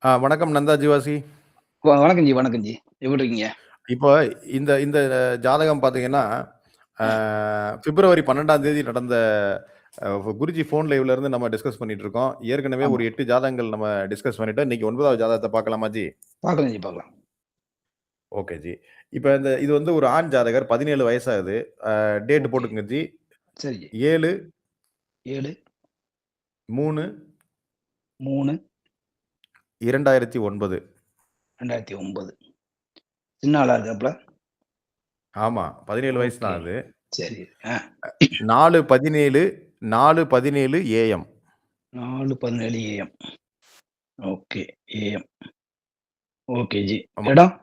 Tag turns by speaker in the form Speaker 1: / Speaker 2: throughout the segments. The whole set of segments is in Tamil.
Speaker 1: வணக்கம் நந்தா ஜீவாசி.
Speaker 2: வணக்கம் ஜி, வணக்கம் ஜி. எப்படி இருக்கீங்க?
Speaker 1: இப்போ இந்த இந்த ஜாதகம் பார்த்தீங்கன்னா, ஆ பிப்ரவரி 12ஆம் தேதி நடந்த குருஜி ஃபோன் லைவ்ல இருந்து நம்ம டிஸ்கஸ் பண்ணிட்டு இருக்கோம். ஏற்கனவே
Speaker 2: ஆமா.
Speaker 1: ஒரு 8 ஜாதகங்கள் நம்ம டிஸ்கஸ் பண்ணிட்டோம். இன்னைக்கு 9வது ஜாதகத்த பார்க்கலாமா ஜி?
Speaker 2: பார்க்கலாம் ஜி, பார்க்கலாம்.
Speaker 1: Okay G. இப்ப இது வந்து ஒரு ஆண் ஜாதகர் 17 வயசாகுது. Date
Speaker 2: okay.
Speaker 1: போட்டுக்கங்க ஜி.
Speaker 2: சரி ஜி.
Speaker 1: 7,
Speaker 2: 7,
Speaker 1: 3,
Speaker 2: 3,
Speaker 1: 2009.
Speaker 2: 2009. சின்ன ஆளா இருக்காப்புல?
Speaker 1: ஆமா. 17 வயசு
Speaker 2: ஓகே.
Speaker 1: தான் அது.
Speaker 2: சரி.
Speaker 1: 4:17 4:17 AM.
Speaker 2: 4:17 AM. Okay. AM. Okay G.
Speaker 1: ஆமா.
Speaker 2: இடம்?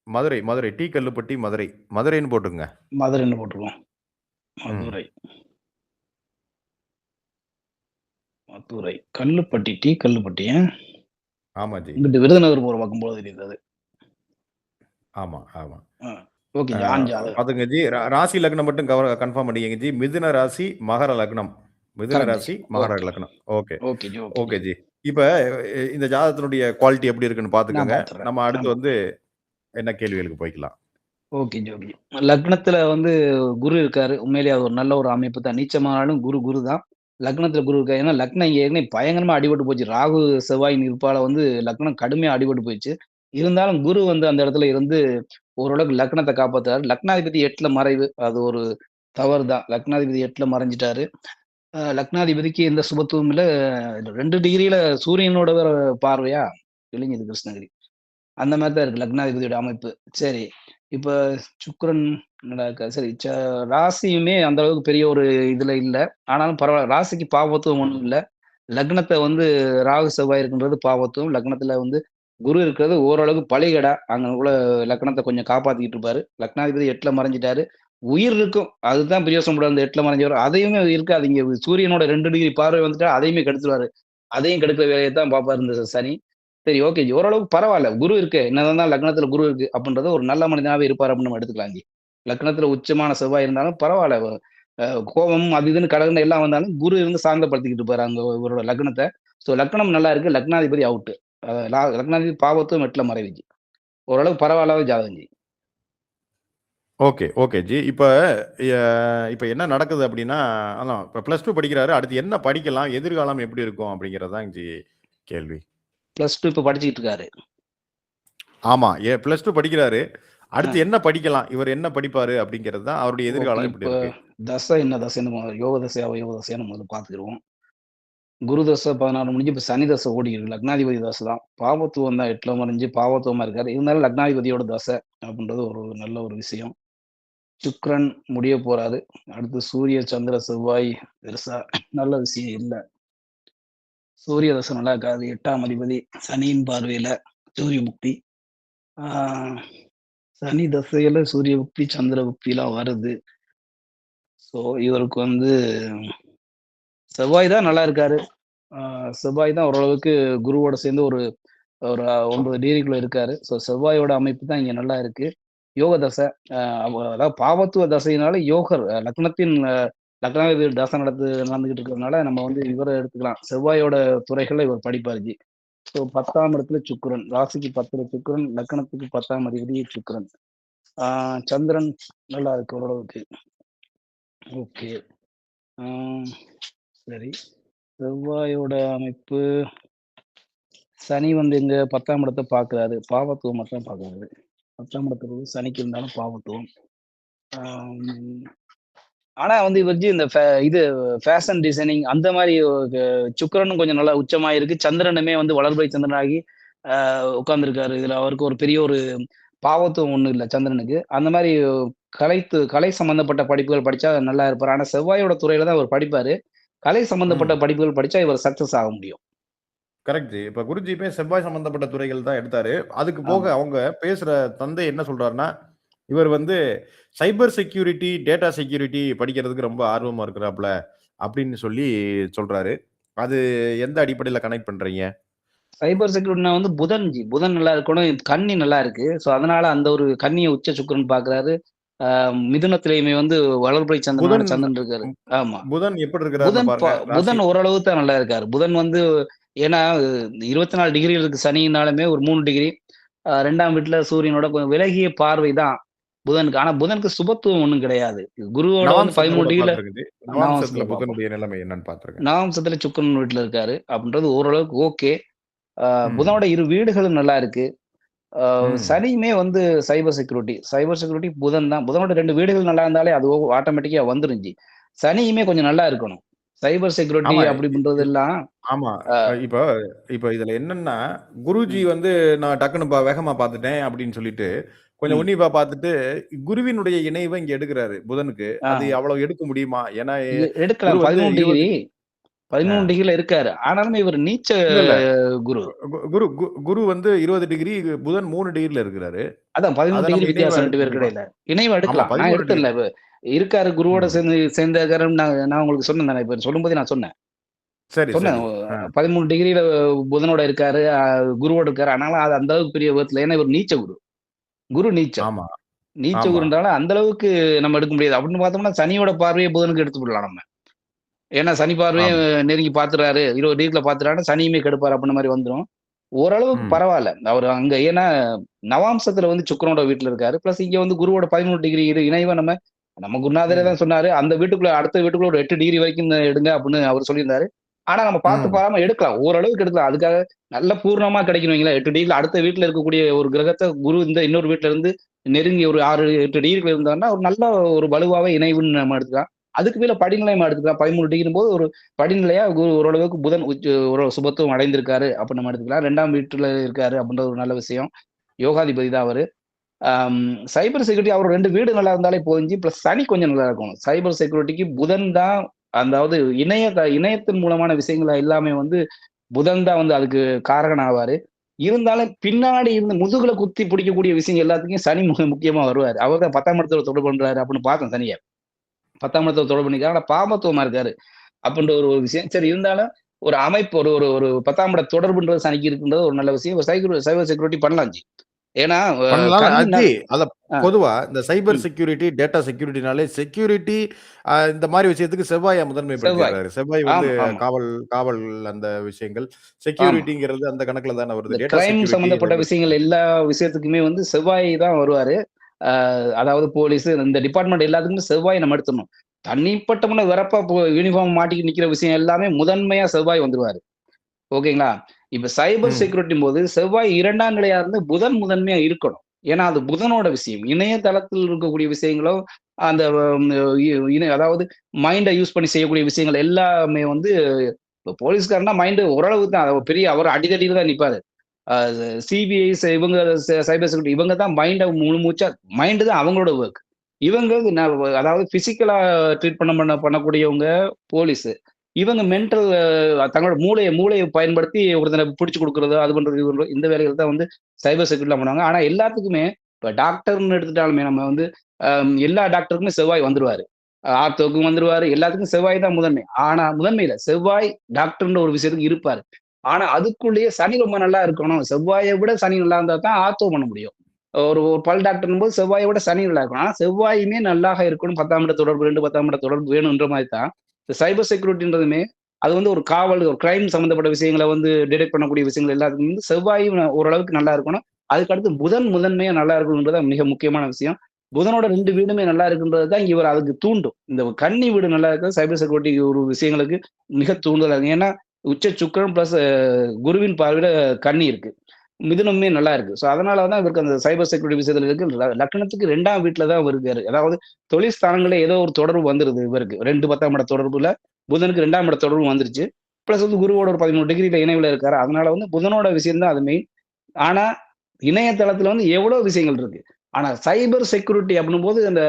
Speaker 1: மதுரை, மதுரை. டி. கல்லுப்பட்டி, மதுரை. மதுரைன்னு போட்டுக்கங்க.
Speaker 2: மதுரைன்னு போட்டுருவோம்.
Speaker 1: ம்.
Speaker 2: மதுரை. மதுரை. கல்லுப்பட்டி, டி கல்லுப்பட்டி.
Speaker 1: ஆமா ஜி.
Speaker 2: இங்கிட்டு விருதுநகர் போற பக்கம் போல தெரியுது அது.
Speaker 1: ஆமா, ஆமா.
Speaker 2: ஆ. ஓகே
Speaker 1: ஆ
Speaker 2: ஜி. ஆண் ஜாதகம்.
Speaker 1: பாத்துங்க ஜி. ராசி லக்னம் மட்டும் கன்ஃபார்ம் பண்ணிக்கங்க ஜி. மிதுன ராசி, மகர லக்னம். மிதுன
Speaker 2: கரெக்ட் ஜி.
Speaker 1: ராசி, மகர
Speaker 2: ஓகே.
Speaker 1: லக்னம். Okay.
Speaker 2: Okay ji, okay ji.
Speaker 1: Okay G. இப்ப இந்த ஜாதகத்தினுடைய குவாலிட்டி எப்படி இருக்குன்னு
Speaker 2: நான்
Speaker 1: பாத்துக்கங்க.
Speaker 2: பார்த்துடுறேன்.
Speaker 1: நம்ம அடுத்து
Speaker 2: ஆமா.
Speaker 1: வந்து என்ன கேள்விகளுக்கு போய்க்கலாம்.
Speaker 2: Okay ji, okay ji. லக்னத்துல வந்து குரு இருக்காரு. உண்மையிலேயே அது ஒரு நல்ல ஒரு அமைப்பு தான். நீச்சமானாலும் குரு தான். லக்னத்துல குரு இருக்காரு. ஏன்னா லக்னம் இங்க ஏற்கனவே பயங்கரமா அடிபட்டு போச்சு. ராகு, செவ்வாயின் இருப்பால வந்து லக்னம் கடுமையா அடிபட்டு போயிடுச்சு. இருந்தாலும் குரு வந்து அந்த இடத்துல இருந்து ஓரளவுக்கு லக்னத்த காப்பாத்துறாரு. லக்னாதிபதி 8ல மறைவு. அது ஒரு தவறு தான். லக்னாதிபதி 8ல மறைஞ்சுட்டாரு. லக்னாதிபதிக்கு எந்த சுபத்துவமும் இல்ல. 2 டிகிரில சூரியனோட வேற பார்வையா? இல்லைங்க இது கிருஷ்ணகிரி. அந்த மாரி தான் இருக்கு லக்னாதிபதியோட அமைப்பு. சரி. இப்ப சுக்கிரன் நல்லா இருக்காரு. சரி. ராசியுமே அந்த அளவுக்கு பெரிய ஒரு இதுல இல்ல. ஆனாலும் பரவால்ல. ராசிக்கு பாவத்துவம் ஒண்ணும் இல்ல. லக்னத்த வந்து ராகு, செவ்வாய் இருக்கின்றது பாவத்துவம். லக்னத்துல வந்து குரு இருக்கிறது ஓரளவுக்கு பலிகடா. அங்க உள்ள லக்னத்த கொஞ்சம் காப்பாத்திக்கிட்டு இருப்பாரு. லக்னாதிபதி 8ல மறைஞ்சிட்டாரு. உயிர் இருக்கும். அதுதான் பிரயோசனப்படும் அந்த 8ல மறைஞ்சவரு. அதையுமே இருக்காது. இங்க சூரியனோட 2 டிகிரி பார்வை வந்துட்டா அதையுமே கெடுத்துருவாரு. அதையும் கெடுக்கிற வேலைய தான் பார்ப்பாரு இந்த சனி. சரி, ஓகே ஜி. ஓரளவுக்கு பரவால்ல. குரு இருக்கு. என்னதான் இருந்தாலும் லக்னத்துல குரு இருக்கு அப்படின்றது ஒரு நல்ல மனிதனாவே இருப்பாரு அப்படின்னு நம்ம எடுத்துக்கலாம் ஜி. லக்னத்துல உச்சமான செவ்வாய் இருந்தாலும் பரவால்ல. கோபம் அது இதுன்னு கடகண்ட எல்லாம் வந்தாலும் குரு இருந்து சாந்தப்படுத்திக்கிட்டு இருப்பாரு அங்க இவரோட லக்னத்த. ஸோ லக்னம் நல்லா இருக்கு. லக்னாதிபதி அவுட்டு. லக்னாதிபதி பாவத்துவம் 8ல மறைவு ஜி. ஓரளவுக்கு பரவாயில்லாத ஜாதகம் ஜி.
Speaker 1: Okay, okay ji. எ இப்ப என்ன நடக்குது அப்டின்னா, அதான் இப்ப +2 படிக்கிறாரு. அடுத்து என்ன படிக்கலாம்? எதிர்காலம் எப்படி இருக்கும்? அப்படிங்கிறது தான் ஜி கேள்வி.
Speaker 2: +2 இப்ப படிச்சுக்கிட்டு இருக்காரு.
Speaker 1: ஆமா. +2 படிக்கிறாரு.
Speaker 2: ஆ.
Speaker 1: அடுத்து என்ன படிக்கலாம்? இவர் என்ன படிப்பாரு? அப்படிங்கிறது தான் அவருடைய
Speaker 2: ஓகே.
Speaker 1: எதிர்காலம் எப்படி
Speaker 2: இப்ப
Speaker 1: இருக்கு?
Speaker 2: தசை என்ன தசைன்னு யோக தசையா, அவயோக தசையான்னு முதல்ல பார்த்துக்கிருவோம். குரு தசை 16 முடிஞ்சு இப்ப சனி தசை ஓடிக்கிருக்கு. லக்னாதிபதி தசை தான். பாவத்துவம் தான் 8ல மறைஞ்சு பாவத்துவமா இருக்காரு. இருந்தாலும் லக்னாதிபதியோட தசை அப்படின்றது ஒரு நல்ல ஒரு விஷயம். சுக்கிரன் முடிய போறாரு. அடுத்து சூரிய, சந்திர, செவ்வாய் பெருசா நல்ல விஷயம் இல்ல. சூரிய தசை நல்லா இருக்காது. 8ஆம் அதிபதி சனியின் பார்வையில சூரிய புக்தி. ஆ சனி தசையில சூரிய புக்தி, சந்திர புக்திலாம் வருது. ஸோ இவருக்கு வந்து செவ்வாய் தான் நல்லா இருக்காரு. ஆ செவ்வாய் தான் ஓரளவுக்கு குருவோட சேர்ந்து ஒரு ஒரு 9 டிகிரிக்குள்ள இருக்காரு. ஸோ செவ்வாயோட அமைப்பு தான் இங்க நல்லா இருக்கு. யோக தசை. அதாவது பாவத்துவ தசையினால யோகர் லக்னத்தின் லக்னாதிபதி தசை நடந்துகிட்டு இருக்கிறதுனால நம்ம வந்து இவர எடுத்துக்கலாம். செவ்வாயோட துறைகள்ல இவர் படிப்பார் ஜி. ஸோ 10ஆம் இடத்துல சுக்கிரன். ராசிக்கு 10ல சுக்கிரன், லக்னத்துக்கு 10ஆம் அதிபதி சுக்கிரன். ஆ சந்திரன் நல்லா இருக்கு ஓரளவுக்கு. ஓகே. ஆ சரி. செவ்வாயோட அமைப்பு சனி வந்து எங்க 10ஆம் இடத்த பார்க்குறாரு. பாவத்துவமா தான் பார்க்குறாரு. 10ஆம் இடத்துல சனிக்கு இருந்தாலும் பாவத்துவம். ஆம். ஆனா வந்து இவர் ஜி இந்த இது ஃபேஷன் டிசைனிங் அந்த மாரி சுக்கிரனும் கொஞ்சம் நல்லா உச்சமாயிருக்கு. சந்திரனுமே வந்து வளர்பிறை சந்திரனாகி உட்கார்ந்திருக்காரு. இதுல அவருக்கு ஒரு பெரிய ஒரு பாவத்துவம் ஒண்ணும் இல்ல சந்திரனுக்கு. அந்த மாரி கலை சம்பந்தப்பட்ட படிப்புகள் படிச்சா நல்லா இருப்பாரு. ஆனா செவ்வாயோட துறையில தான் அவர் படிப்பாரு. கலை சம்பந்தப்பட்ட
Speaker 1: ம்.
Speaker 2: படிப்புகள் படிச்சா இவர் சக்சஸ் ஆக முடியும்.
Speaker 1: Correct G. இப்ப குருஜியுமே செவ்வாய் சம்பந்தப்பட்ட துறைகள் தான் எடுத்தாரு. அதுக்கு போக
Speaker 2: ஆமா.
Speaker 1: அவங்க பேசுற தந்தை என்ன சொல்றாருன்னா, இவர் வந்து சைபர் செக்யூரிட்டி, டேட்டா செக்யூரிட்டி படிக்கிறதுக்கு ரொம்ப ஆர்வமா இருக்கிறாப்ல, அப்படின்னு சொல்லி சொல்றாரு. அது எந்த அடிப்படையில கனெக்ட் பண்றீங்க?
Speaker 2: சைபர் செக்யூரிட்டினா வந்து புதன் ஜி. புதன் நல்லா இருக்கணும். கன்னி நல்லா இருக்கு. ஸோ அதனால அந்த ஒரு கன்னிய உச்ச சுக்கிரன் பார்க்குறாரு. மிதுனத்திலேயுமே வந்து வளர்பிறை சந்திரனான
Speaker 1: புதன்
Speaker 2: சந்திரன் இருக்காரு.
Speaker 1: ம்
Speaker 2: ஆமா.
Speaker 1: புதன் எப்படி இருக்கிறாருன்னு பாருங்க. ராசி
Speaker 2: புதன் ஓரளவு தான் நல்லா இருக்காரு. புதன் வந்து ஏன்னா 24 டிகிரி இருக்கு சனினாலுமே ஒரு 3 டிகிரி 2ஆம் வீட்ல சூரியனோட கொஞ்சம் விலகிய பார்வை தான் புதனுக்கு. ஆனா புதனுக்கு சுபத்துவம் ஒண்ணும் கிடையாது. குருவோட வந்து
Speaker 1: நவாம்சத்துல
Speaker 2: 13
Speaker 1: கூட
Speaker 2: டிகிரில
Speaker 1: பார்த்திருக்குது. நவாம்சத்துல
Speaker 2: நவாம்சத்துல பார்ப்போம்.
Speaker 1: புதனுடைய நிலைமை என்னன்னு பார்த்திருக்கேன்.
Speaker 2: நவாம்சத்துல சுக்கிரன் வீட்ல இருக்காரு அப்படின்றது ஓரளவுக்கு ஓகே.
Speaker 1: ம்.
Speaker 2: புதனோட இரு வீடுகளும் நல்லா இருக்கு. அ
Speaker 1: ம்.
Speaker 2: சனியுமே வந்து சைபர் செக்யூரிட்டி. சைபர் செக்யூரிட்டி புதன் தான். புதனோட 2 வீடுகள் நல்லா இருந்தாலே அது ஆட்டோமேட்டிக்கா வந்துரும் ஜி. சனியுமே கொஞ்சம் நல்லா இருக்கணும். சைபர் செக்யூரிட்டி
Speaker 1: ஆமா.
Speaker 2: அப்படி
Speaker 1: இ
Speaker 2: பண்றதெல்லாம்
Speaker 1: ஆமா.
Speaker 2: அ
Speaker 1: இப்ப இப்ப இதுல என்னன்னா, குருஜி
Speaker 2: ம்,
Speaker 1: வந்து நான் டக்குனு வேகமா பார்த்துட்டேன் அப்படின்னு சொல்லிட்டு, கொஞ்சம்
Speaker 2: ம்.
Speaker 1: உன்னிப்பா பார்த்துட்டு, குருவினுடைய இணைவ இங்க எடுக்குறாரு புதனுக்கு.
Speaker 2: ஆ
Speaker 1: அது அவ்வளவு எடுக்க முடியுமா? ஏன்னா குரு
Speaker 2: எடுக்கலாம்
Speaker 1: வந்து
Speaker 2: 13 டிகிரி
Speaker 1: 20
Speaker 2: 13
Speaker 1: அ
Speaker 2: டிகிரில இருக்காரு. ஆனாலுமே இவரு நீச்ச
Speaker 1: இல்ல, இல்ல.
Speaker 2: குரு.
Speaker 1: குரு வந்து 20 டிகிரி, புதன் 3 டிகிரில இருக்கிறாரு.
Speaker 2: அதான் 13
Speaker 1: அத
Speaker 2: டிகிரி
Speaker 1: நம்ம இணைவா
Speaker 2: வித்தியாசம் 2
Speaker 1: எடுக்க
Speaker 2: பேருக்கு
Speaker 1: முடியுமா?
Speaker 2: இடையில. இணைவ
Speaker 1: ஆமா
Speaker 2: எடுக்கலாம். நான்
Speaker 1: 13 டிகிரி.
Speaker 2: எடுத்துடல. இருக்காரு குருவோட
Speaker 1: ம்.
Speaker 2: சேர்ந்திருக்காருன்னு நான் உங்களுக்கு சொன்னேன் தானே. இப்ப சொல்லும்போதே நான் சொன்னேன்.
Speaker 1: சரி,
Speaker 2: சொன்னேன்.
Speaker 1: சரி. ஆ.
Speaker 2: 13 டிகிரில புதனோட இருக்காரு, குருவோட இருக்காரு. ஆனாலும் அது அந்த அளவுக்கு பெரிய விதத்துல ஏன்னா இவரு நீச்ச குரு. குரு நீச்சம்.
Speaker 1: ஆமா,
Speaker 2: நீச்ச
Speaker 1: ஆமா.
Speaker 2: குருன்றனால அந்த அளவுக்கு நம்ம எடுக்க முடியாது. அப்படின்னு பார்த்தோம்னா சனியோட பார்வைய புதனுக்கு எடுத்து விடலாம் நம்ம. ஏன்னா சனி பார்வையும்
Speaker 1: ஆமா.
Speaker 2: நெருங்கி பார்த்துறாரு. 20 டிகிரில பார்த்துட்டாருன்னா சனியுமே கெடுப்பாரு அப்படின்ற மாரி வந்துரும். ஓரளவுக்கு
Speaker 1: ம்.
Speaker 2: பரவால்ல. அவரு அங்க ஏன்னா நவாம்சத்துல வந்து சுக்கிரனோட வீட்ல இருக்காரு. பிளஸ் இங்க வந்து குருவோட 13 டிகிரி இணைவா நம்ம குருநாதரே
Speaker 1: ம்.
Speaker 2: தான் சொன்னாரு. அந்த வீட்டுக்குள்ள அடுத்த வீட்டுக்குள்ள ஒரு 8 டிகிரி வரைக்கும் எடுங்க அப்படின்னு அவரு சொல்லியிருந்தாரு. ஆனா நம்ம பார்த்து
Speaker 1: ம்.
Speaker 2: பாராம எடுக்கலாம். ஓரளவுக்கு எடுக்கலாம். அதுக்காக நல்ல பூரணமா கிடைக்கணும் வைங்களேன். 8 டிகிரில அடுத்த வீட்ல இருக்கக்கூடிய ஒரு கிரகத்த குரு இந்த இன்னொரு வீட்ல இருந்து நெருங்கி ஒரு 6, 8 டிகிரிக்குள்ள இருந்தாருன்னா, ஒரு நல்ல ஒரு வலுவாவே இணைவுன்னு நம்ம எடுத்துக்கலாம். அதுக்கு மேல படிநிலை நம்ம எடுத்துக்கலாம். 13 டிகிரிங்கும்போது ஒரு படிநிலையா குரு ஓரளவுக்கு புதன் ஒரு சுபத்துவம் அடைந்திருக்காரு அப்படின்னு நம்ம எடுத்துக்கலாம். 2ஆம் வீட்டுல இருக்காரு அப்படின்ற ஒரு நல்ல விஷயம். யோகாதிபதி தான் அவரு. அம் சைபர் செக்யூரிட்டி அவர் 2 வீடு நல்லா இருந்தாலே போதும் ஜி. பிளஸ் சனி கொஞ்சம் நல்லா இருக்கணும். சைபர் செக்யூரிட்டிக்கு புதன் தான் அதாவது இணையத்தின் மூலமான விஷயங்கள எல்லாமே வந்து புதன் தான் வந்து அதுக்கு காரகன் ஆவாரு. இருந்தாலும் பின்னாடி இருந்து முதுகுல குத்தி பிடிக்கக்கூடிய விஷயம் எல்லாத்துக்கும் சனி முக்கியமா வருவாரு. அவர் தான் 10ஆம் இடத்துல தொடர்பு பண்றாரு அப்படின்னு பார்த்தேன் சனிய. 10ஆம் இடத்துல தொடர்பு பண்ணிருக்காரு. ஆனா பாபத்துவமா இருக்காரு. அப்படின்ற ஒரு விஷயம். சரி இருந்தாலும் ஒரு அமைப்பு ஒரு ஒரு ஒரு 10ஆம் இட தொடர்புன்றது சனிக்கு இருக்குன்றது ஒரு நல்ல விஷயம். சைபர் செக்யூரிட்டி பண்ணலாம் ஜி. ஏன்னா
Speaker 1: பண்ணலாம்.
Speaker 2: கண்
Speaker 1: அதான்
Speaker 2: அ,
Speaker 1: பொதுவா இந்த சைபர்
Speaker 2: ம்.
Speaker 1: செக்யூரிட்டி, டேட்டா செக்யூரிட்டினாலே செக்யூரிட்டி இந்த மாரி விஷயத்துக்கு செவ்வாய
Speaker 2: செவ்வாய்.
Speaker 1: முதன்மைப்படுத்திடுறாரு. செவ்வாய் வந்து
Speaker 2: ஆமா, ஆமா,
Speaker 1: காவல் காவல் அந்த விஷயங்கள்.
Speaker 2: ஆமா.
Speaker 1: செக்யூரிட்டிங்கிறது அந்த கணக்குல தானே
Speaker 2: இந்த
Speaker 1: வருது. டேட்டா
Speaker 2: கிரைம்
Speaker 1: செக்யூரிட்டி
Speaker 2: சம்மந்தப்பட்ட
Speaker 1: வந்து
Speaker 2: விஷயங்கள் எல்லா விஷயத்துக்குமே வந்து செவ்வாய் தான் வருவாரு. அ அதாவது போலீஸ் இந்த டிபார்ட்மெண்ட் எல்லாத்துக்குமே செவ்வாய் நம்ம எடுத்துறணும். தனிப்பட்ட முறையில வெறப்பா யூனிஃபார்ம் மாட்டிக்கிட்டு நிக்கிற விஷயம் எல்லாமே முதன்மையா செவ்வாய் வந்துருவாரு. ஓகேங்களா? இப்ப சைபர்
Speaker 1: ம்.
Speaker 2: செக்யூரிட்டிம்போது செவ்வாய் 2ஆம் நிலையா இருந்து புதன் முதன்மையா இருக்கணும். ஏன்னா, அது புதனோட விஷயம். இணையதளத்தில் இருக்கக்கூடிய விஷயங்களோ, அந்த ம் இ இணை அதாவது மைண்ட யூஸ் பண்ணி செய்யக்கூடிய விஷயங்கள் எல்லாமே வந்து இப்ப போலீஸ்காரன்னா மைண்ட் ஓரளவுக்கு தான். அவர் பெரிய அவர் அடிதடியில தான் நிப்பாரு. அ சிபிஐ இவங்க சைபர் செக்யூரிட்டி இவங்க தான் மைண்ட முழு மூச்சா மைண்ட் தான் அவங்களோட வொர்க். இவங்க அதாவது பிசிக்கலா ட்ரீட் பண்ணக்கூடியவங்க போலீஸ். இவங்க மென்டல் தங்களோட மூளைய பயன்படுத்தி ஒருத்தன பிடிச்சு குடுக்குறது, அது பண்றது, இது பண்றது இந்த வேலைகள் தான் வந்து சைபர் செக்யூரிட்டில பண்ணுவாங்க. ஆனா எல்லாத்துக்குமே இப்ப டாக்டர்ன்னு எடுத்துட்டாலுமே நம்ம வந்து எல்லா டாக்டருக்குமே செவ்வாய் வந்துருவாரு. ஆர்த்தோக்கும் வந்துருவாரு. எல்லாத்துக்கும் செவ்வாய் தான் முதன்மை. ஆனா முதன்மை இல்ல. செவ்வாய் டாக்டர்ன்ற ஒரு விஷயத்துக்கு இருப்பாரு. ஆனா அதுக்குள்ளேயே சனி ரொம்ப நல்லா இருக்கணும். செவ்வாய விட சனி நல்லா இருந்தா தான் ஆர்த்தோ பண்ண முடியும். ஒரு ஒரு பல் டாக்டர்ன்னும்போது செவ்வாய விட சனி நல்லா இருக்கணும். ஆனா செவ்வாயுமே நல்லாக இருக்கணும். 10ஆம் இட தொடர்பு 2, 10ஆம் இட தொடர்பு வேணுன்ற மாரி தான். இந்த சைபர் செக்யூரிட்டின்றதுமே, அது வந்து ஒரு காவல், ஒரு கிரைம் சம்மந்தப்பட்ட விஷயங்கள வந்து டிடெக்ட் பண்ணக்கூடிய விஷயங்கள் எல்லாத்துக்கும் வந்து செவ்வாயும் ஓரளவுக்கு நல்லா இருக்கணும். அதுக்கு அடுத்து புதன் முதன்மையா நல்லா இருக்கணும்ன்றது மிக முக்கியமான விஷயம். புதனோட 2 வீடுமே நல்லா இருக்குன்றது தான் இவர் அதுக்கு தூண்டும். இந்த கன்னி வீடு நல்லா இருக்கிறது சைபர் செக்யூரிட்டி ஒரு விஷயங்களுக்கு மிக தூண்டுதலா இருக்கு. ஏன்னா, உச்ச சுக்கிரன் பிளஸ் குருவின் பார்வையில கன்னி இருக்கு. மிதுனமுமே நல்லா இருக்கு. ஸோ அதனால தான் இவருக்கு அந்த சைபர் செக்யூரிட்டி விஷயத்துல இருக்கு. லக்னத்துக்கு 2ஆம் வீட்ல தான் அவர் இருக்காரு. அதாவது தொழில் ஸ்தானங்கள்ல ஏதோ ஒரு தொடர்பு வந்துருது இவருக்கு. 2, 10ஆம் இட தொடர்புல புதனுக்கு 2ஆம் இட தொடர்பு வந்துருச்சு. பிளஸ் வந்து குருவோட ஒரு 13 டிகிரில இணைவுல இருக்காரு. அதனால வந்து புதனோட விஷயம் தான் அது மெயின். ஆனா, இணையதளத்துல வந்து எவ்வளோ விஷயங்கள் இருக்கு. ஆனா சைபர் செக்யூரிட்டி அப்படின்னும்போது அந்த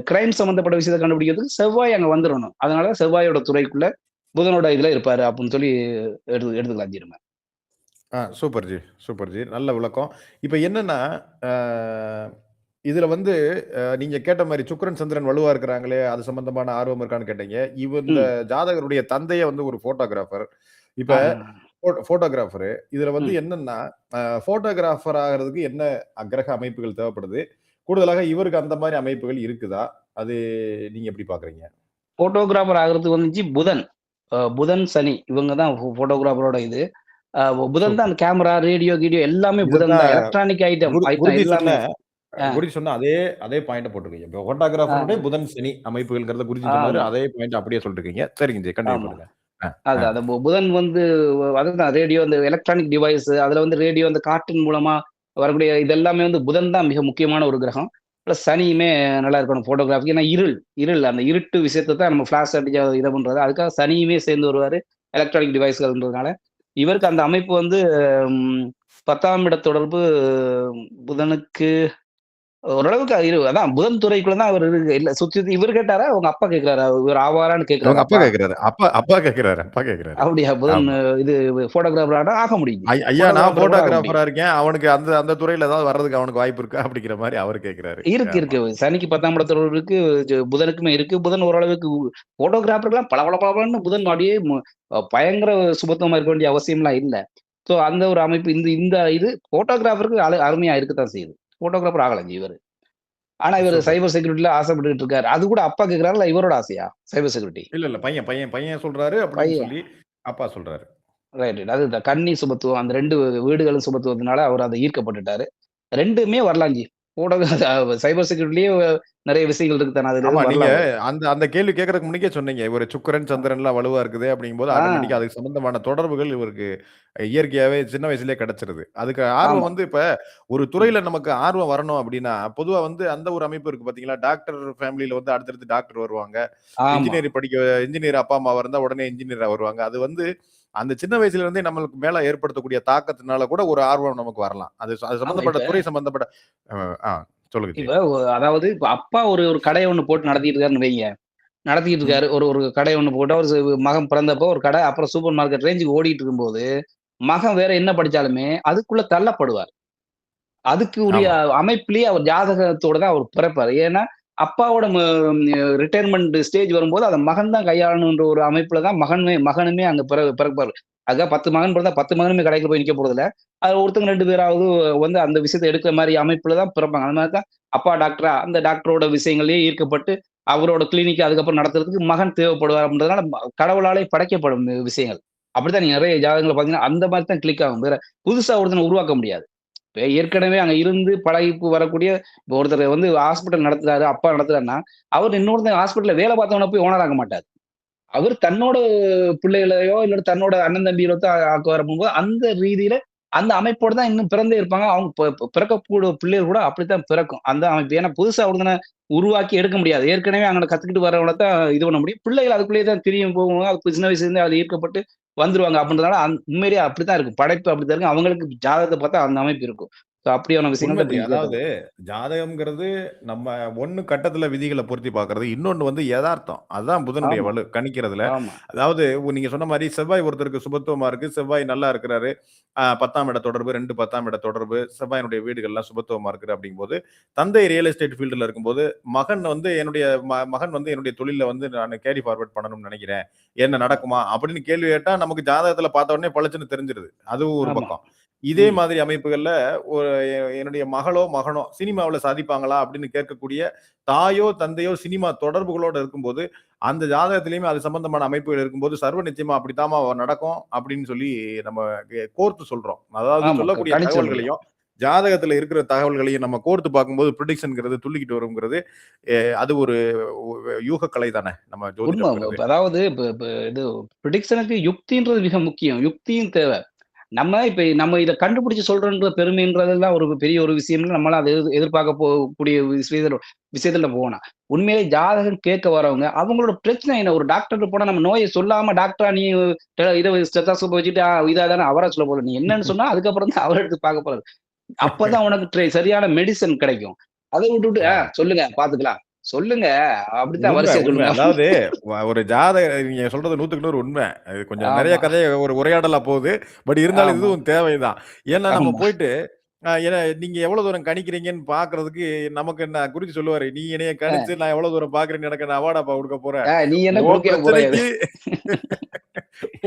Speaker 2: கிரைம் சம்மந்தப்பட்ட விஷயத்த கண்டுபிடிக்கிறதுக்கு செவ்வாய் அங்க வந்துரணும். அதனால செவ்வாயோட துறைக்குள்ள புதனோட இதுல இருப்பாரு அப்படின்னு சொல்லி எடுத்துக்கலாம் ஜி நம்ம.
Speaker 1: Super G, super G. நல்ல விளக்கம். இப்ப என்னன்னா, அ இதுல வந்து நீங்க கேட்ட மாரி சுக்கிரன், சந்திரன் வலுவா இருக்கிறாங்களே, அது சம்பந்தமான ஆர்வம் இருக்கான்னு கேட்டீங்க. இந்த
Speaker 2: ம்.
Speaker 1: ஜாதகருடைய தந்தையே வந்து ஒரு ஃபோட்டோகிராஃபர். இப்ப
Speaker 2: ஆ.
Speaker 1: ஃபோட்டோகிராஃபரு. இதுல வந்து
Speaker 2: ம்.
Speaker 1: என்னன்னா, ஃபோட்டோகிராஃபர் ஆகுறதுக்கு என்ன கிரக அமைப்புகள் தேவைப்படுது? கூடுதலாக இவருக்கு அந்த மாரி அமைப்புகள் இருக்குதா? அது நீங்க எப்படி பார்க்குறீங்க?
Speaker 2: ஃபோட்டோகிராஃபர் ஆகுறதுக்கு வந்துச்சு புதன். புதன், சனி இவங்க தான் ஃபோட்டோகிராஃபரோட இது. புதன் தான்
Speaker 1: சூப்பர்.
Speaker 2: அந்த கேமரா, ரேடியோ, கீடியோ எல்லாமே புதன்
Speaker 1: இதத்தான்
Speaker 2: தான். எலக்ட்ரானிக் ஐட்டம் ஐட்டம்
Speaker 1: குருஜி சொன்ன
Speaker 2: எல்லாமே. ஆ,
Speaker 1: குருஜி சொன்ன அதே பாயிண்ட்ட போட்டிருக்கீங்க. இப்போ
Speaker 2: ஆ,
Speaker 1: ஃபோட்டோகிராஃபருடைய புதன், சனி அமைப்புகள்ங்கிறத குருஜி சொன்னாரு.
Speaker 2: ஆமா,
Speaker 1: அதே பாயிண்ட் அப்படியே சொல்லிருக்கீங்க. சரிங்க ஜி. கன்டின்யூ
Speaker 2: ஆமா.
Speaker 1: பண்ணுங்க. அ, அ.
Speaker 2: அதான். அந்த புதன் வந்து அதுதான் ரேடியோ, இந்த எலக்ட்ரானிக் டிவைஸ் அதுல வந்து ரேடியோ, அந்த காற்றின் மூலமா வரக்கூடிய இது எல்லாமே வந்து புதன் தான் மிக முக்கியமான ஒரு கிரகம். பிளஸ் சனியுமே நல்லா இருக்கணும் ஃபோட்டோகிராஃபிக்கு. ஏன்னா இருள் அந்த இருட்டு விஷயத்த தான் நம்ம ஃபிளாஷ் அடிச்சு இத பண்றது. அதுக்காக சனியுமே சேர்ந்து வருவாரு. எலக்ட்ரானிக் டிவைஸ்கள்ன்றதுனால. இவருக்கு அந்த அமைப்பு வந்து ம் 10ஆம் இட தொடர்பு புதனுக்கு ஓரளவுக்கு அதான் புதன் துறைக்குள்ள தான் அவர் இல்ல சுத்தி சுத்தி இவரு கேட்டாரா? உங்க அப்பா கேட்கிறாரா? இவரு ஆவாரான்னு
Speaker 1: இவங்க
Speaker 2: கேட்கிறாரு
Speaker 1: அப்பா
Speaker 2: அப்பா.
Speaker 1: கேட்கிறாரு. அப்பா கேட்கிறாரு. அப்பா கேட்கிறாரு.
Speaker 2: அப்படியா? புதன்
Speaker 1: ஆமா.
Speaker 2: இது ஃபோட்டோகிராஃபர் ஆனா ஆக முடியும்.
Speaker 1: ஐயா நான்
Speaker 2: ஃபோட்டோகிராஃபரா கூட ஆக முடியும்.
Speaker 1: ஃபோட்டோகிராஃபரா இருக்கேன். அவனுக்கு அந்த அந்த துறையில ஏதாவது வர்றதுக்கு அவனுக்கு வாய்ப்பு இருக்கா? அப்படிங்கிற மாரி அவரு கேட்கிறாரு. ஆமா.
Speaker 2: இருக்கு. சனிக்கு 10ஆம் இடத்துல இருக்கு. புதனுக்குமே இருக்கு. புதன் ஓரளவுக்கு ஃபோட்டோகிராஃபர்லாம் பளபளன்னு புதன் அப்படியே பயங்கர சுபத்துவமா இருக்க வேண்டிய அவசியம்லாம் இல்ல. ஸோ அந்த ஒரு அமைப்பு இந்த இந்த இது ஃபோட்டோகிராஃபருக்கு அருமையா இருக்கத்தான் செய்யுது. ஃபோட்டோகிராஃபர் ஆகலங்க இவரு. ஆனா இவரு
Speaker 1: சூப்பர்.
Speaker 2: சைபர் செக்யூரிட்டில ஆசைப்பட்டுட்டு இருக்காரு. அது கூட அப்பா கேட்கிறாரா? இல்ல இவரோட ஆசையா? Cyber security.
Speaker 1: இல்ல. பையன் சொல்றாரு அப்படின்னு
Speaker 2: பையன்.
Speaker 1: சொல்லி அப்பா சொல்றாரு.
Speaker 2: ரைட். அதுதான் கன்னி சுபத்துவம். அந்த 2 வீடுகளும் சுபத்துவத்தினால அவர் அத ஈர்க்கப்பட்டுட்டாரு. 2மே வரலாம் ஜி. ஊடக சைபர் செக்யூரிட்டிலயே நெறைய விஷயங்கள் இருக்கு தானே.
Speaker 1: ஆமா.
Speaker 2: அதுலயும்
Speaker 1: நீங்க
Speaker 2: வரலாம் அவரு.
Speaker 1: அந்த அந்த கேள்வி கேட்கறதுக்கு முன்னக்கே சொன்னீங்க. இவரு சுக்கிரன்,
Speaker 2: ஆ.
Speaker 1: சந்திரன்லாம் வலுவா இருக்குது அப்படிங்கும்போது,
Speaker 2: ஆ.
Speaker 1: ஆட்டோமேட்டிக்கா அதுக்கு சம்பந்தமான தொடர்புகள் இவருக்கு இயற்கையாவே சின்ன வயசுலயே கிடைச்சிருது. அதுக்கு ஆர்வம்
Speaker 2: ஆமா,
Speaker 1: வந்து இப்ப ஒரு
Speaker 2: ம்.
Speaker 1: துறையில நமக்கு ஆர்வம் வரணும் அப்படின்னா, பொதுவா வந்து அந்த ஒரு அமைப்பு இருக்கு பார்த்தீங்களா? டாக்டர் ஃபேமிலில வந்து அடுத்தடுத்து டாக்டர் வருவாங்க.
Speaker 2: ஆமா.
Speaker 1: இன்ஜினியர் இன்ஜினியர் அப்பா, அம்மாவா இருந்தா உடனே இன்ஜினியரா வருவாங்க. அது வந்து அந்த சின்ன வயசுல இருந்தே நம்மளுக்கு மேல ஏற்படுத்தக்கூடிய தாக்கத்தினால கூட ஒரு ஆர்வம் நமக்கு வரலாம். அது
Speaker 2: ஆமா.
Speaker 1: சம்பந்தப்பட்ட துறை சம்பந்தப்பட்ட அ ஆ சொல்லுங்க ஜி.
Speaker 2: இப்ப அதாவது இப்ப அப்பா ஒரு கடைய ஒண்ணு போட்டு நடத்திட்டு இருக்காருன்னு வைங்க. நடத்திட்டு
Speaker 1: ம்.
Speaker 2: இருக்காரு. ஒரு ஒரு கடை ஒண்ணு போட்டு அவரு மகன் பிறந்தப்போ ஒரு கடை, அப்புறம் சூப்பர் மார்க்கெட் ரேஞ்சுக்கு ஓடிட்டு இருக்கும்போது, மகன் வேற என்ன படிச்சாலுமே அதுக்குள்ள தள்ளப்படுவார். அதுக்கு உரிய
Speaker 1: ஆமா.
Speaker 2: அமைப்பிலேயே அவர் ஜாதகத்தோட தான் அவர் பிறப்பாரு. ஏன்னா, அப்பாவோட ரிட்டயர்மென்ட் ஸ்டேஜ் வரும்போது அத மகன் தான் கையாளணுன்ற ஒரு அமைப்புல தான் மகனுமே அங்க பிறப்பாரு. அதுக்காக 10 மகன் பிறந்தா 10 மகனுமே கடைக்கு போய் நிக்க போறதில்ல. அதுல ஒருத்தங்க 2 பேராவது வந்து அந்த விஷயத்த எடுக்கிற மாரி அமைப்புல தான் பிறப்பாங்க. அது மாரி தான் அப்பா டாக்டரா, அந்த டாக்டரோட விஷயங்கள்லயே ஈர்க்கப்பட்டு, அவரோட கிளினிக் அதுக்கப்புறம் நடத்துறதுக்கு மகன் தேவைப்படுவார் அப்படின்றதுனால, கடவுளாலே படைக்கப்படும் விஷயங்கள். அப்படித்தான் நீங்க நெறைய ஜாதகங்கள பார்த்தீங்கன்னா, அந்த மாரி தான் கிளிக் ஆகும். வேற புதுசா ஒருத்தன உருவாக்க முடியாது. இப்ப ஏற்கனவே அங்க இருந்து பழகி வரக்கூடிய இப்ப ஒருத்தர் வந்து ஹாஸ்பிட்டல் நடத்துறாரு, அப்பா நடத்துறாருன்னா, அவர் இன்னொருத்தன் ஹாஸ்பிட்டல்ல வேலை பார்த்தவன போய் ஓனர் ஆக்க மாட்டாரு. அவரு தன்னோட பிள்ளைகளையோ, இல்ல தன்னோட அண்ணன் தம்பிகளோ தான் ஆக்க வரும்போது, அந்த ரீதியில அந்த அமைப்போட தான் இன்னும் பிறந்தே இருப்பாங்க. அவங்க பிறக்கக்கூடிய பிள்ளைகள் கூட அப்படித்தான் பிறக்கும். அந்த அமைப்பு. ஏன்னா புதுசா ஒருத்தன உருவாக்கி எடுக்க முடியாது. ஏற்கனவே அங்கன கத்துக்கிட்டு வரவன தான் இது பண்ண முடியும். பிள்ளைகள் அதுக்குள்ளேயே தான் திரியும் போகும். அது சின்ன வயசுலேருந்தே அதுல ஈர்க்கப்பட்டு வந்துருவாங்க. அப்படின்றதுனால உண்மையிலேயே அப்படித்தான் இருக்கும். படைப்பு அப்படித்தான் இருக்கும். அவங்களுக்கு ஜாதகத்த பார்த்தா அந்த அமைப்பு இருக்கும். ஸோ அப்படியான விஷயங்கள்
Speaker 1: உண்மை
Speaker 2: தான்
Speaker 1: ஜி.
Speaker 2: இப்ப நீங்க கேட்டது.
Speaker 1: அதாவது ஜாதகம்ங்கிறது நம்ம ஒண்ணு கட்டத்துல விதிகள பொருத்தி பார்க்கிறது. இன்னொன்னு வந்து எதார்த்தம். அதுதான் புதனுடைய
Speaker 2: ஆமா,
Speaker 1: வலு கணிக்கிறதுல.
Speaker 2: ஆமா,
Speaker 1: அதாவது நீங்க சொன்ன மாரி செவ்வாய் ஒருத்தருக்கு சுபத்துவமா இருக்கு. செவ்வாய் நல்லா இருக்கிறாரு. 10ஆம் இட தொடர்பு, 2 10ஆம் இட தொடர்பு, செவ்வாயினுடைய வீடுகள்லாம் சுபத்துவமா இருக்குது அப்படிங்கும்போது, தந்தை ரியல் எஸ்டேட் ஃபீல்டுல இருக்கும்போது, மகன் வந்து மகன் வந்து என்னுடைய தொழில்ல வந்து நானு கேரி ஃபார்வர்ட் பண்ணணும்னு நெனைக்கிறேன். என்ன நடக்குமா? அப்படின்னு கேள்வி கேட்டா, நமக்கு ஜாதகத்துல பார்த்த உடனே பளிச்சுன்னு தெரிஞ்சிருது. அதுவும் ஒரு
Speaker 2: ஆமா.
Speaker 1: பக்கம். இதே
Speaker 2: ம்.
Speaker 1: மாதிரி அமைப்புகள்ல ஒரு என்னுடைய மகளோ, மகனோ சினிமாவுல சாதிப்பாங்களா? அப்படின்னு கேட்கக்கூடிய தாயோ, தந்தையோ சினிமா தொடர்புகளோட இருக்கும்போது, அந்த ஜாதகத்திலயுமே அது சம்பந்தமான அமைப்புகள் இருக்கும்போது, சர்வ நிச்சயமா அப்படித்தாம்மா நடக்கும் அப்படின்னு சொல்லி நம்ம கோர்த்து சொல்றோம். அதாவது
Speaker 2: ஆமா.
Speaker 1: சொல்லக்கூடிய
Speaker 2: கணிச்சிட முடியும்.
Speaker 1: தகவல்களையும், ஜாதகத்துல இருக்கிற தகவல்களையும் நம்ம கோர்த்து பார்க்கும்போது பிரிடிக்ஷன்ங்கிறது துள்ளிக்கிட்டு வருங்கிறது, அது ஒரு யூகக்கலை தானே நம்ம
Speaker 2: உண்ம.
Speaker 1: ஜோதிடம்ங்கிறது.
Speaker 2: அதாவது இப்ப இப்ப இது பிரிடிக்ஷனுக்கு யுக்தின்றது மிக முக்கியம். யுக்தியும் தேவ. நம்ம இத கண்டுபிடிச்சு சொல்றோன்ற பெருமைன்றதெல்லாம் ஒரு பெரிய ஒரு விஷயம் இல்ல. நம்மலாம் அத எதிர்பார்க்க போகக்கூடிய விஷயத்துல போனா. உண்மையிலே ஜாதகம் கேட்க வரவங்க, அவங்களோட பிரச்சனை என்ன? ஒரு டாக்டர்ட்ட போனா நம்ம நோய சொல்லாம டாக்டரா நீ இத ஸ்டெத்தஸ்கோப் வச்சுட்டு இதா தானே அவரா சொல்ல போற. நீ என்னன்னு சொன்னா அதுக்கப்புறம் தான் அவர எடுத்து பார்க்க போறாரு. அப்பதான் உனக்கு சரியான மெடிசின் கிடைக்கும். அத விட்டுட்டு,
Speaker 1: ஆமா.
Speaker 2: சொல்லுங்க பார்த்துக்கலாம். சொல்லுங்க. அப்படித்தான் வரிசையா
Speaker 1: உண்மை.
Speaker 2: சொல்லுங்க.
Speaker 1: அதாவது ஒரு நீங்க சொல்றது 100க்கு 100 உண்மை. அது கொஞ்சம் நெறைய
Speaker 2: ஆமா,
Speaker 1: கதை ஒரு உரையாடலா போகுது. பட் இருந்தாலும்
Speaker 2: ஆமா,
Speaker 1: இதுவும் தேவைதான். ஏன்னா நம்ம
Speaker 2: ஆமா.
Speaker 1: போயிட்டு ஏன்னா நீங்க எவ்வளவு தூரம் கணிக்கிறீங்கன்னு பார்க்கறதுக்கு நமக்கு என்ன குருஜி சொல்லுவாரு. "நீ என்னைய கணிச்சு நான் எவ்வளவு தூரம் பார்க்கிறேன்னு எனக்கு என்ன அவார்டாப்பா குடுக்க போற?
Speaker 2: நீ என்ன
Speaker 1: உன்
Speaker 2: குடுக்கயா போற?
Speaker 1: பிரச்சனைக்கு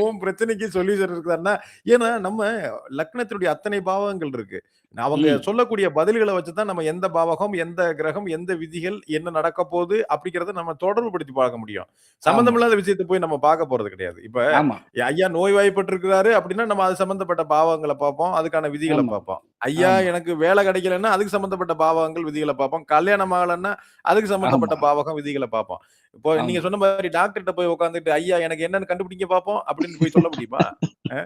Speaker 1: உன் பிரச்சனைக்கு சொல்யூஷன் இருக்குதான்னா, ஏன்னா நம்ம லக்னத்தினுடைய அத்தனை பாவங்கள் இருக்கு. அவங்க
Speaker 2: ம்.
Speaker 1: சொல்லக்கூடிய பதில்கள வச்சு தான் நம்ம எந்த பாவகம், எந்த கிரகம், எந்த விதிகள், என்ன நடக்கப் போகுது அப்படிங்கிறத நம்ம தொடர்புபடுத்தி பார்க்க முடியும்.
Speaker 2: ஆமா,
Speaker 1: சம்பந்தமில்லாத விஷயத்த போய் நம்ம பார்க்க போறது கிடையாது. இப்ப
Speaker 2: ஆமா,
Speaker 1: ஐயா நோய்வாய்ப்பட்டிருக்கிறாரு அப்படின்னா, நம்ம அது சம்பந்தப்பட்ட பாவங்கள பார்ப்போம். அதுக்கான விதிகள
Speaker 2: ஆமா,
Speaker 1: பார்ப்போம். ஐயா
Speaker 2: ஆமா,
Speaker 1: எனக்கு வேலை கிடைக்கலன்னா, அதுக்கு சம்பந்தப்பட்ட பாவங்கள், விதிகள பார்ப்போம். கல்யாணம் ஆகலன்னா, அதுக்கு சம்பந்தப்பட்ட
Speaker 2: ஆமா,
Speaker 1: பாவகம், விதிகள பார்ப்போம். இப்போ நீங்க
Speaker 2: ஆமா.
Speaker 1: சொன்ன மாரி டாக்டர்ட்ட போய் உட்கார்ந்துட்டு, ஐயா எனக்கு என்னன்னு கண்டுபிடிங்க பார்ப்போம் அப்படின்னு போய் சொல்ல முடியுமா? அ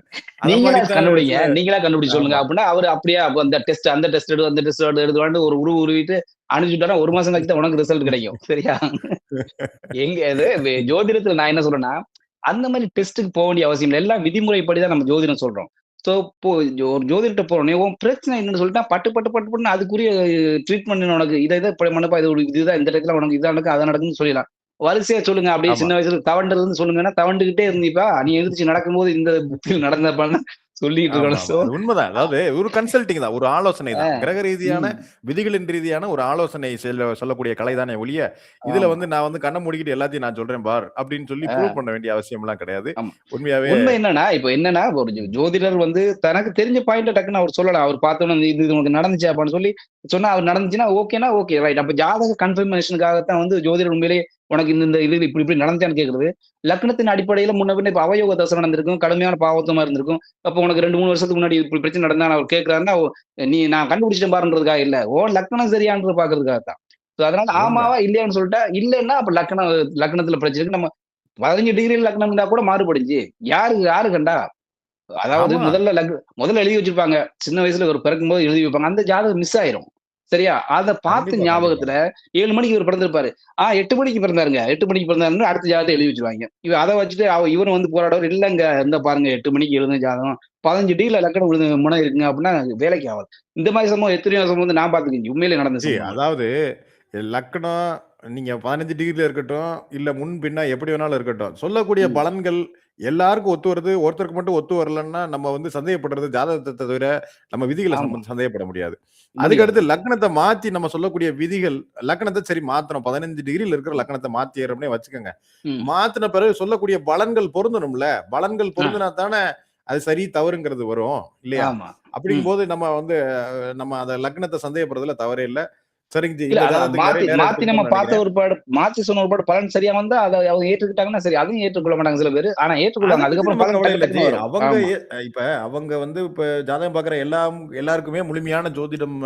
Speaker 1: அத
Speaker 2: நீங்களா
Speaker 1: மாரி தான்
Speaker 2: கண்டுபிடிங்க.
Speaker 1: சில
Speaker 2: நீங்களா கண்டுபிடிச்சு சொல்லுங்க.
Speaker 1: ஆமா.
Speaker 2: அப்டின்னா, அவரு அப்படியே அப்ப அந்த டெஸ்ட் அந்த டெஸ்ட் எடு, அந்த டெஸ்ட் எடு எடுத்துட்டு ஒரு உருவிட்டு அனுப்பிச்சுட்டாருன்னா 1 மாசம் கழிச்சு தான் உனக்கு ரிசல்ட் கிடைக்கும். சரியா? எங்க இது ஜோதிடத்துல நான் என்ன சொல்றேன்னா, அந்த மாரி டெஸ்ட்க்கு போ வேண்டிய அவசியம் இல்ல. எல்லாம் விதிமுறைப்படி தான் நம்ம ஜோதிடம் சொல்றோம். ஸோ இப்போ ஒரு ஜோதிடர்ட்ட போனோனே, உன் பிரச்சனை என்னன்னு சொல்லிட்டா, பட்டு பட்டு பட்டு பட்டுன்னு அதுக்குரிய ட்ரீட்மெண்ட் உனக்கு இத இப்படி பண்ணுப்பா, இதுதான் இந்த டயத்துல உனக்கு இதான் நடக்கும், அதான் நடக்கும்னு சொல்லிடலாம். வரிசையா சொல்லுங்க. அப்படியே
Speaker 1: ஆமா.
Speaker 2: சின்ன வயசுல தவண்டுறதுன்னு சொல்லுங்கன்னா, தவண்டுகிட்டே இருந்தீப்பா, நீ எந்திரிச்சு நடக்கும்போது இந்த புத்தியில நடந்தப்பான்னு சொல்லிட்டு
Speaker 1: ஆமா,
Speaker 2: இருக்கணும்.
Speaker 1: ஆமா. அது உண்மதான். அதாவது ஒரு கன்சல்டிங் தான். ஒரு ஆலோசனை
Speaker 2: அ,
Speaker 1: தான். கிரக ரீதியான,
Speaker 2: ம்.
Speaker 1: விதிகளின் ரீதியான ஒரு ஆலோசனை சொல்லக்கூடிய கலை தானே ஒழிய, இதுல
Speaker 2: ஆமா.
Speaker 1: வந்து நான் வந்து கண்ண மூடிக்கிட்டு எல்லாத்தையும் நான் சொல்றேன் பார் அப்படின்னு சொல்லி ப்ரூவ்
Speaker 2: அ.
Speaker 1: பண்ண வேண்டிய அவசியம்லாம் கிடையாது.
Speaker 2: ஆமா.
Speaker 1: உண்மையாவே
Speaker 2: உண்மை என்னன்னா, இப்ப என்னன்னா, ஒரு ஜோதிடர் வந்து தனக்கு தெரிஞ்ச பாயிண்ட்ட டக்குன்னு அவர் சொல்லலாம். அவர் பார்த்தோனே இது இது உனக்கு நடந்துச்சு அப்பான்னு சொல்லி சொன்னா, அவர் நடந்துச்சுன்னா ஓகேன்னா, ஓகே ரைட். அப்ப ஜாதக கன்ஃபர்மேஷனுக்காகத்தான் வந்து ஜோதிடர் உண்மையிலேயே உனக்கு இந்த இது இப்படி இப்படி நடந்துச்சான்னு கேட்கிறது. லக்னத்தின் அடிப்படையில முன்ன பின்ன இப்ப அவயோக தசை நடந்திருக்கும். கடுமையான பாவத்தமா இருந்திருக்கும். அப்ப உனக்கு 2, 3 வருஷத்துக்கு முன்னாடி இப்படி பிரச்சனை நடந்தான்னு அவர் கேட்கிறாருன்னா, நீ நான் கண்டுபிடிச்சிட்டேன் பாருன்றதுக்காக இல்ல. உன் லக்னம் சரியான்றத பார்க்கறதுக்காக தான். சோ அதனால
Speaker 1: உண்ம.
Speaker 2: ஆமாவா, இல்லையான்னு சொல்லிட்டா, இல்லன்னா அப்ப லக்னத்துல பிரச்சனை இருக்கு. நம்ம 15 டிகிரில லக்னம் இருந்தா கூட மாறுபடுச்சு. யாரு யாரு கண்டா? அதாவது
Speaker 1: ஆமா.
Speaker 2: முதல்ல எழுதி வச்சிருப்பாங்க. சின்ன வயசுல இவரு பிறக்கும்போது எழுதி வைப்பாங்க. அந்த ஜாதகம் மிஸ் ஆயிரும். சரியா? அத பார்த்த
Speaker 1: கண்டிப்பா, கண்டிப்பா.
Speaker 2: ஞாபகத்துல 7 மணிக்கு இவரு பிறந்திருப்பாரு. 8 மணிக்கு பிறந்தாருங்க. 8 மணிக்கு பிறந்தாருன்னு அடுத்த ஜாதகத்த எழுதி வச்சுருவாய்ங்க. அத வச்சுட்டு இவரும் வந்து போராடுவாரு. இல்லங்க இந்த பாருங்க 8 மணிக்கு எழுதுன ஜாதகம். 15 டிகிரில லக்னம் விழுந்த முனை இருக்குங்க அப்டின்னா வேலைக்கு ஆவாது. இந்த மாரி சம்பவம் எத்தனையோ சம்பவம் வந்து நான் பார்த்துருக்கேன். உண்மையிலே நடந்த சம்பவங்கள்.
Speaker 1: அதாவது லக்னம் நீங்க 15 டிகிரில இருக்கட்டும், இல்ல முன் பின்ன எப்படி வேணாலும் இருக்கட்டும். சொல்லக்கூடிய
Speaker 2: ம்.
Speaker 1: பலன்கள் எல்லாருக்கும் ஒத்து வருது. ஒருத்தருக்கு மட்டும் ஒத்து வரலன்னா, நம்ம வந்து சந்தேகப்படுறது ஜாதகத்த தவிர, நம்ம விதிகள
Speaker 2: ஆமா.
Speaker 1: சந்தேகப்பட முடியாது. அதுக்கு
Speaker 2: முடியாது,
Speaker 1: அடுத்து
Speaker 2: முடியாது.
Speaker 1: லக்னத்த மாத்தி நம்ம சொல்லக்கூடிய விதிகள், லக்னத்த சரி மாத்தணும். 15 டிகிரில இருக்கிற லக்னத்த மாத்திர்றோம்னே வச்சுக்கங்க.
Speaker 2: ம்.
Speaker 1: மாத்துன பிறகு சொல்லக்கூடிய பலன்கள் பொருந்தணும்ல. பலன்கள்
Speaker 2: ஆ.
Speaker 1: பொருந்துனா தானே அது சரி, தவறுங்கிறது வரும். இல்லையா?
Speaker 2: ஆமா. ம்.
Speaker 1: அப்படிங்கும்போது நம்ம வந்து நம்ம அந்த லக்னத்த சந்தேகப்படுறதுல தவறே இல்ல. சரிங்க ஜி.
Speaker 2: இல்ல
Speaker 1: இந்த
Speaker 2: அத
Speaker 1: ஜாதகத்துக்கு நெறைய
Speaker 2: மாத்தி
Speaker 1: நேரம்
Speaker 2: மாத்தி நம்ம
Speaker 1: எடுத்துக்கிட்டோம்னு
Speaker 2: பார்த்த
Speaker 1: நெனைக்கிறேன்.
Speaker 2: ஒருபாடு மாத்தி சொன்ன ஒருபாடு பலன் சரியா வந்தா, அத அவங்க ஏற்றுக்கிட்டாங்கன்னா சரி. அதுவும் ஏற்றுக்கொள்ள மாட்டாங்க சில பேரு. ஆனா
Speaker 1: அத
Speaker 2: ஏற்றுக்கொள்வாங்க.
Speaker 1: பத்தி
Speaker 2: அதுக்கப்புறம்
Speaker 1: நம்ம
Speaker 2: பலன்
Speaker 1: கவலை
Speaker 2: டக்கு
Speaker 1: இல்ல ஜி.
Speaker 2: டக்குன்னு வரும்.
Speaker 1: அவங்க
Speaker 2: ஆமா.
Speaker 1: இப்ப அவங்க வந்து இப்ப ஜாதகம் பார்க்குற எல்லாருக்குமே முழுமையான ஜோதிடம்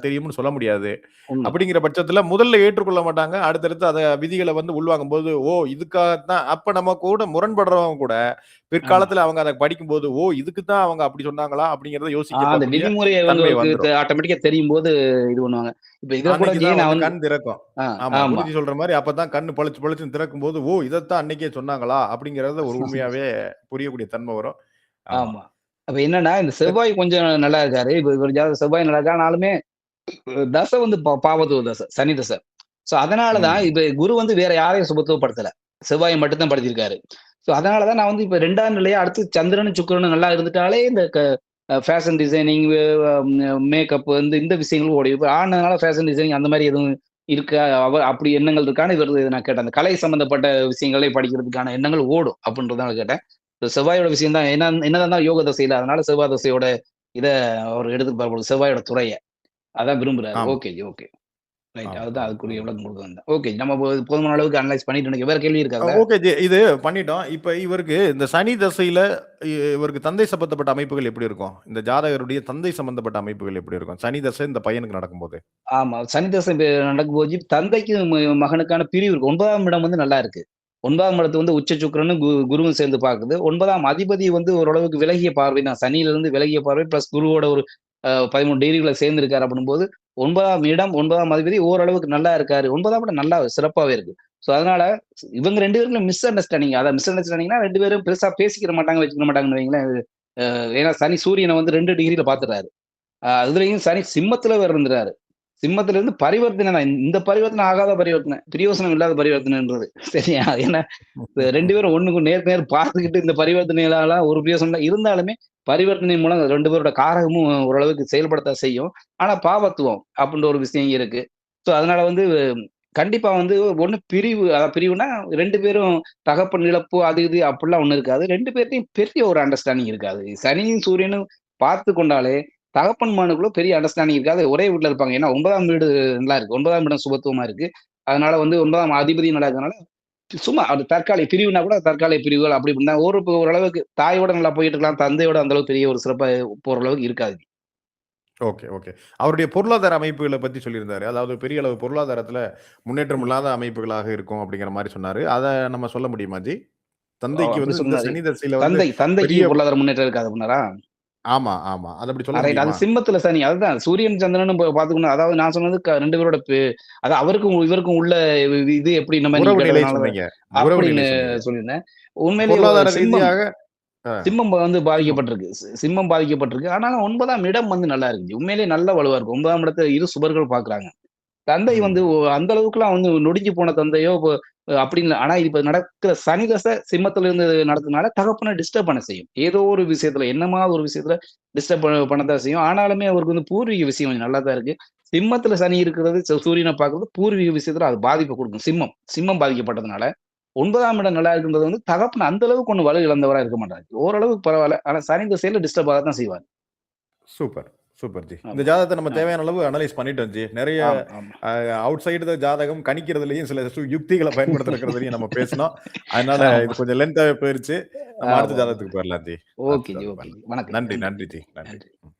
Speaker 1: தெரியும்னு சொல்ல முடியாது.
Speaker 2: உண்மதான்.
Speaker 1: அப்படிங்கிற பட்சத்துல முதல்ல ஏற்றுக்கொள்ள மாட்டாங்க. அடுத்தடுத்து அத விதிகள வந்து உள்வாங்கும்போது, ஓ! இதுக்காகத்தான் அப்ப நம்ம கூட முரண்படுறவங்க கூட,
Speaker 2: ஆமா.
Speaker 1: பிற்காலத்துல அவங்க அத படிக்கும்போது, ஓ! இதுக்கு தான் அவங்க அப்படி சொன்னாங்களா? அப்படிங்கிறத
Speaker 2: அந்த
Speaker 1: யோசிக்கக்கூடிய
Speaker 2: விதிமுறை
Speaker 1: தன்மை
Speaker 2: இவங்களுக்கு
Speaker 1: வந்துரும்.
Speaker 2: ஆட்டோமேட்டிக்கா தெரியும்போது இது பண்ணுவாங்க. இப்ப இத கூட
Speaker 1: அன்னைக்கு
Speaker 2: ஜி
Speaker 1: தான்
Speaker 2: நான்
Speaker 1: வந்து
Speaker 2: வந்து
Speaker 1: கண் திறக்கும்.
Speaker 2: ஆ,
Speaker 1: ஆமா.
Speaker 2: ஆமா,
Speaker 1: குருஜி சொல்ற மாரி அப்பதான் கண்ணு பளிச்சு பளிச்சுன்னு திறக்கும்போது, ஓ! இதத்தான் அன்னைக்கே சொன்னாங்களா? அப்படிங்கிறத ஒரு உண்மையாவே புரியக்கூடிய தன்மை வரும். ஆமா.
Speaker 2: ஆமா. அப்ப என்னன்னா, இந்த செவ்வாய் கொஞ்சம் நல்லா இருக்காரு. இப்ப இவர் ஜாதகம் செவ்வாய் நல்லா இருக்கா, ஆனாலுமே தசை வந்து பாவத்துவ தசை, சனி தசை. சோ அதனால தான்
Speaker 1: ம்.
Speaker 2: இப்ப குரு வந்து வேற யாரையும் சுபத்துவப்படுத்தல. செவ்வாய மட்டும் தான் படுத்தியிருக்காரு. சோ அதனால தான் நான் வந்து இப்ப 2ஆம் நிலையா அடுத்து சந்திரனும், சுக்கிரனும் நல்லா இருந்துட்டாலே இந்த ஃபேஷன் டிசைனிங், மேக்கப் வந்து இந்த விஷயங்களும் ஓடும். இப்ப ஆணுனால ஃபேஷன் டிசைனிங் அந்த மாரி எதுவும் இருக்கா? அப்படி எண்ணங்கள் இருக்கான்னு இவரு நான் கேட்டேன். அந்த கலை சம்பந்தப்பட்ட விஷயங்களை படிக்கிறதுக்கான எண்ணங்கள் ஓடும் அப்படின்றத கேட்டேன். இந்த செவ்வாயோட விஷயம் தான் என்னதான் இருந்தாலும் யோக தசையில, அதனால செவ்வாய் தசையோட இத அவர் எடுத்துப்பார் போல செவ்வாயோட துறைய. அதான் விரும்புறாரு.
Speaker 1: ஆமா,
Speaker 2: ஓகே ஜி, ஓகே. ரைட்.
Speaker 1: ஆமா,
Speaker 2: அதுதான்
Speaker 1: ஆமா,
Speaker 2: அதுக்குரிய
Speaker 1: ஆமா.
Speaker 2: விளக்கம் குடுக்க வந்தேன். ஓகே. நம்ம போதுமான அளவுக்கு அனலைஸ் பண்ணிட்டு நினைக்கிறேன். வேற கேள்வி இருக்கா அதுல?
Speaker 1: Okay G. இது பண்ணிட்டோம். இப்ப இவருக்கு இந்த சனி தசையில இவருக்கு தந்தை சம்பந்தப்பட்ட அமைப்புகள் எப்படி இருக்கும்? இந்த ஜாதகருடைய தந்தை சம்பந்தப்பட்ட அமைப்புகள் எப்படி இருக்கும்? சனி தசை இந்த பையனுக்கு நடக்கும்போது.
Speaker 2: ஆமா. சனி தசை நடக்கும்போது தந்தைக்கு மகனுக்கான பிரிவு இருக்கு. 9ஆம் இடம் வந்து நல்லா இருக்கு. 9ஆம் இடத்த வந்து உச்ச சுக்கிரனும், குருவும் சேர்ந்து பாக்குது. 9ஆம் அதிபதி வந்து ஓரளவுக்கு விலகிய பார்வை தான். சனியிலிருந்து விலகிய பார்வை பிளஸ் குருவோட ஒரு 13 டிகிரில சேர்ந்திருக்காரு அப்படின்னும்போது, 9ஆம் இடம், 9ஆம் அதிபதி ஓரளவுக்கு நல்லா இருக்காரு. 9ஆம் இடம் நல்லா சிறப்பாவே இருக்கு. ஸோ அதனால இவங்க 2 பேருக்குள்ள மிஸ் அண்டர்ஸ்டாண்டிங். அதான் மிஸ் அண்டர்ஸ்டாண்டிங்னா 2 பேரும் பெருசா பேசிக்கிற மாட்டாங்க, வச்சுக்க மாட்டாங்கன்னு வைங்களேன். ஏன்னா சனி சூரியன வந்து 2 டிகிரில பாத்துடுறாரு. அதுலயும் சனி சிம்மத்துல வேற இருந்துறாரு. சிம்மத்துல இருந்து பரிவர்த்தனை தான். இந்த பரிவர்த்தனை ஆகாத பரிவர்த்தனை. பிரயோசனம் இல்லாத பரிவர்த்தனைன்றது. சரியா? ஏன்னா 2 பேரும் ஒண்ணுக்கு நேருக்கு நேர் பார்த்துக்கிட்டு இந்த பரிவர்த்தனைகளால ஒரு பிரயோசனம் இல்ல. இருந்தாலுமே பரிவர்த்தனை மூலம் 2 பேரோட காரகமும் ஓரளவுக்கு செயல்படத்தான் செய்யும். ஆனா பாவத்துவம் அப்படின்ற ஒரு விஷயம் இருக்கு. ஸோ அதனால வந்து கண்டிப்பா வந்து ஒண்ணு பிரிவு பிரிவுனா 2 பேரும் தகப்பன் இழப்பு அது இது அப்படிலாம் ஒண்ணும் இருக்காது. 2 பேர்ட்டயும் பெரிய ஒரு அண்டர்ஸ்டாண்டிங் இருக்காது. சனியும், சூரியனும் பார்த்து கொண்டாலே தகப்பன் மகனுக்குள்ள பெரிய அண்டர்ஸ்டாண்டிங் இருக்காது. ஒரே வீட்ல இருப்பாங்க. ஏன்னா 9ஆம் வீடு நல்லா இருக்கு. 9ஆம் இடம் சுபத்துவமா இருக்கு. அதனால வந்து 9ஆம் அதிபதி நல்லா இருக்கனால, சும்மா அது தற்காலிக பிரிவுனா கூட தற்காலிக பிரிவுகள் அப்படி இப்படின்னு தான் ஓரளவுக்கு தாயோட நல்லா போயிட்டு இருக்கலாம். தந்தையோட அந்த அளவுக்கு பெரிய ஒரு சிறப்பா போற அளவுக்கு இருக்காது.
Speaker 1: Okay, okay. அவருடைய பொருளாதார அமைப்புகள பத்தி சொல்லியிருந்தாரு. அதாவது பெரிய அளவு பொருளாதாரத்துல முன்னேற்றம் இல்லாத அமைப்புகளாக இருக்கும் அப்படிங்கிற மாரி சொன்னாரு. அத நம்ம சொல்ல முடியுமா ஜி? தந்தைக்கு
Speaker 2: அப்படி
Speaker 1: வந்து இந்த
Speaker 2: சொன்னாரு.
Speaker 1: சனி தசையில வந்து
Speaker 2: தந்தைக்கு
Speaker 1: பெரிய
Speaker 2: பொருளாதார முன்னேற்றம் இருக்காது அப்படின்னாரா?
Speaker 1: ஆமா, ஆமா. அத அப்படி சொல்ல
Speaker 2: ரைட். அது
Speaker 1: முடியுமா?
Speaker 2: சிம்மத்துல சனி. அதுதான் சூரியன், சந்திரனும் பாத்துக்கணும். அதாவது நான் சொன்னது 2 பேரோட அது அவருக்கும் இவருக்கும் உள்ள இது எப்படி இந்த மாரி நீங்க
Speaker 1: உறவு நிலை
Speaker 2: கேட்டதுனால
Speaker 1: சொன்னீங்க. உறவு நிலை
Speaker 2: அப்படின்னு
Speaker 1: சொன்னீங்க.
Speaker 2: சொல்லியிருந்தேன். உண்மையிலேயே
Speaker 1: பொருளாதார
Speaker 2: சிம்மம்
Speaker 1: ரீதியாக அ
Speaker 2: சிம்மம் வந்து
Speaker 1: சிம்மம்.
Speaker 2: பாதிக்கப்பட்டிருக்கு. சிம்மம் பாதிக்கப்பட்டிருக்கு. ஆனாலும் 9ஆம் இடம் வந்து நல்லா இருக்கு. உண்மையிலேயே நல்ல வலுவா இருக்கு. 9ஆம் இடத்த இரு சுபர்கள் பார்க்குறாங்க. தந்தை வந்து
Speaker 1: ம்.
Speaker 2: அந்த அளவுக்குலாம் வந்து நொடிஞ்சு போன தந்தையோ, அப்படின்னு இல்ல. ஆனா இப்ப நடக்கிற சனி தசை சிம்மத்துல இருந்து நடக்கிறதுனால தகப்பன டிஸ்டர்ப் பண்ண செய்யும். ஏதோ ஒரு விஷயத்துல, என்னமாவது ஒரு விஷயத்துல டிஸ்டர்ப் பண்ணத்தான் செய்யும். ஆனாலுமே அவருக்கு வந்து பூர்வீக விஷயம் கொஞ்சம் நல்லா தான் இருக்கு. சிம்மத்துல சனி இருக்கிறது, சூரியன பார்க்கிறது பூர்வீக விஷயத்துல அது பாதிப்ப குடுக்கும். சிம்மம் பாதிக்கப்பட்டதுனால 9ஆம் இடம் நல்லா இருக்குன்றது வந்து தகப்பன் அந்த அளவுக்கு ஒண்ணும் வலு இழந்தவரா இருக்க மாட்டாரு. ஓரளவுக்கு பரவால்ல. ஆனா சனி திசையில டிஸ்டர்ப் ஆகத்தான் செய்வாரு.
Speaker 1: Super, super G. இந்த
Speaker 2: ஆமா.
Speaker 1: ஜாதகத்த நம்ம
Speaker 2: ஆமா.
Speaker 1: தேவையான அளவு அனலைஸ் பண்ணிட்டோம் ஜி. நெறைய
Speaker 2: ஆமா, ஆமா.
Speaker 1: அ அவுட் சைடு த ஜாதகம் கணிக்கிறதுலயும் சில யுக்திகள பயன்படுத்துறதுலயும் நம்ம பேசினோம். அதனால
Speaker 2: ஆமா.
Speaker 1: இது கொஞ்சம் லென்த்தாவே போயிருச்சு. நம்ம அடுத்த
Speaker 2: ஆமாமா.
Speaker 1: ஜாதகத்துக்கு போயிரலாம் ஜி. அடுத்த
Speaker 2: ஓகே ஜி,
Speaker 1: ஜாதகம்
Speaker 2: ஓகே
Speaker 1: போயிரலாம்.
Speaker 2: ஜி. வணக்கம்.
Speaker 1: நன்றி,
Speaker 2: நன்றி.
Speaker 1: நன்றி ஜி. நன்றி.
Speaker 2: நன்றி.
Speaker 1: ம்.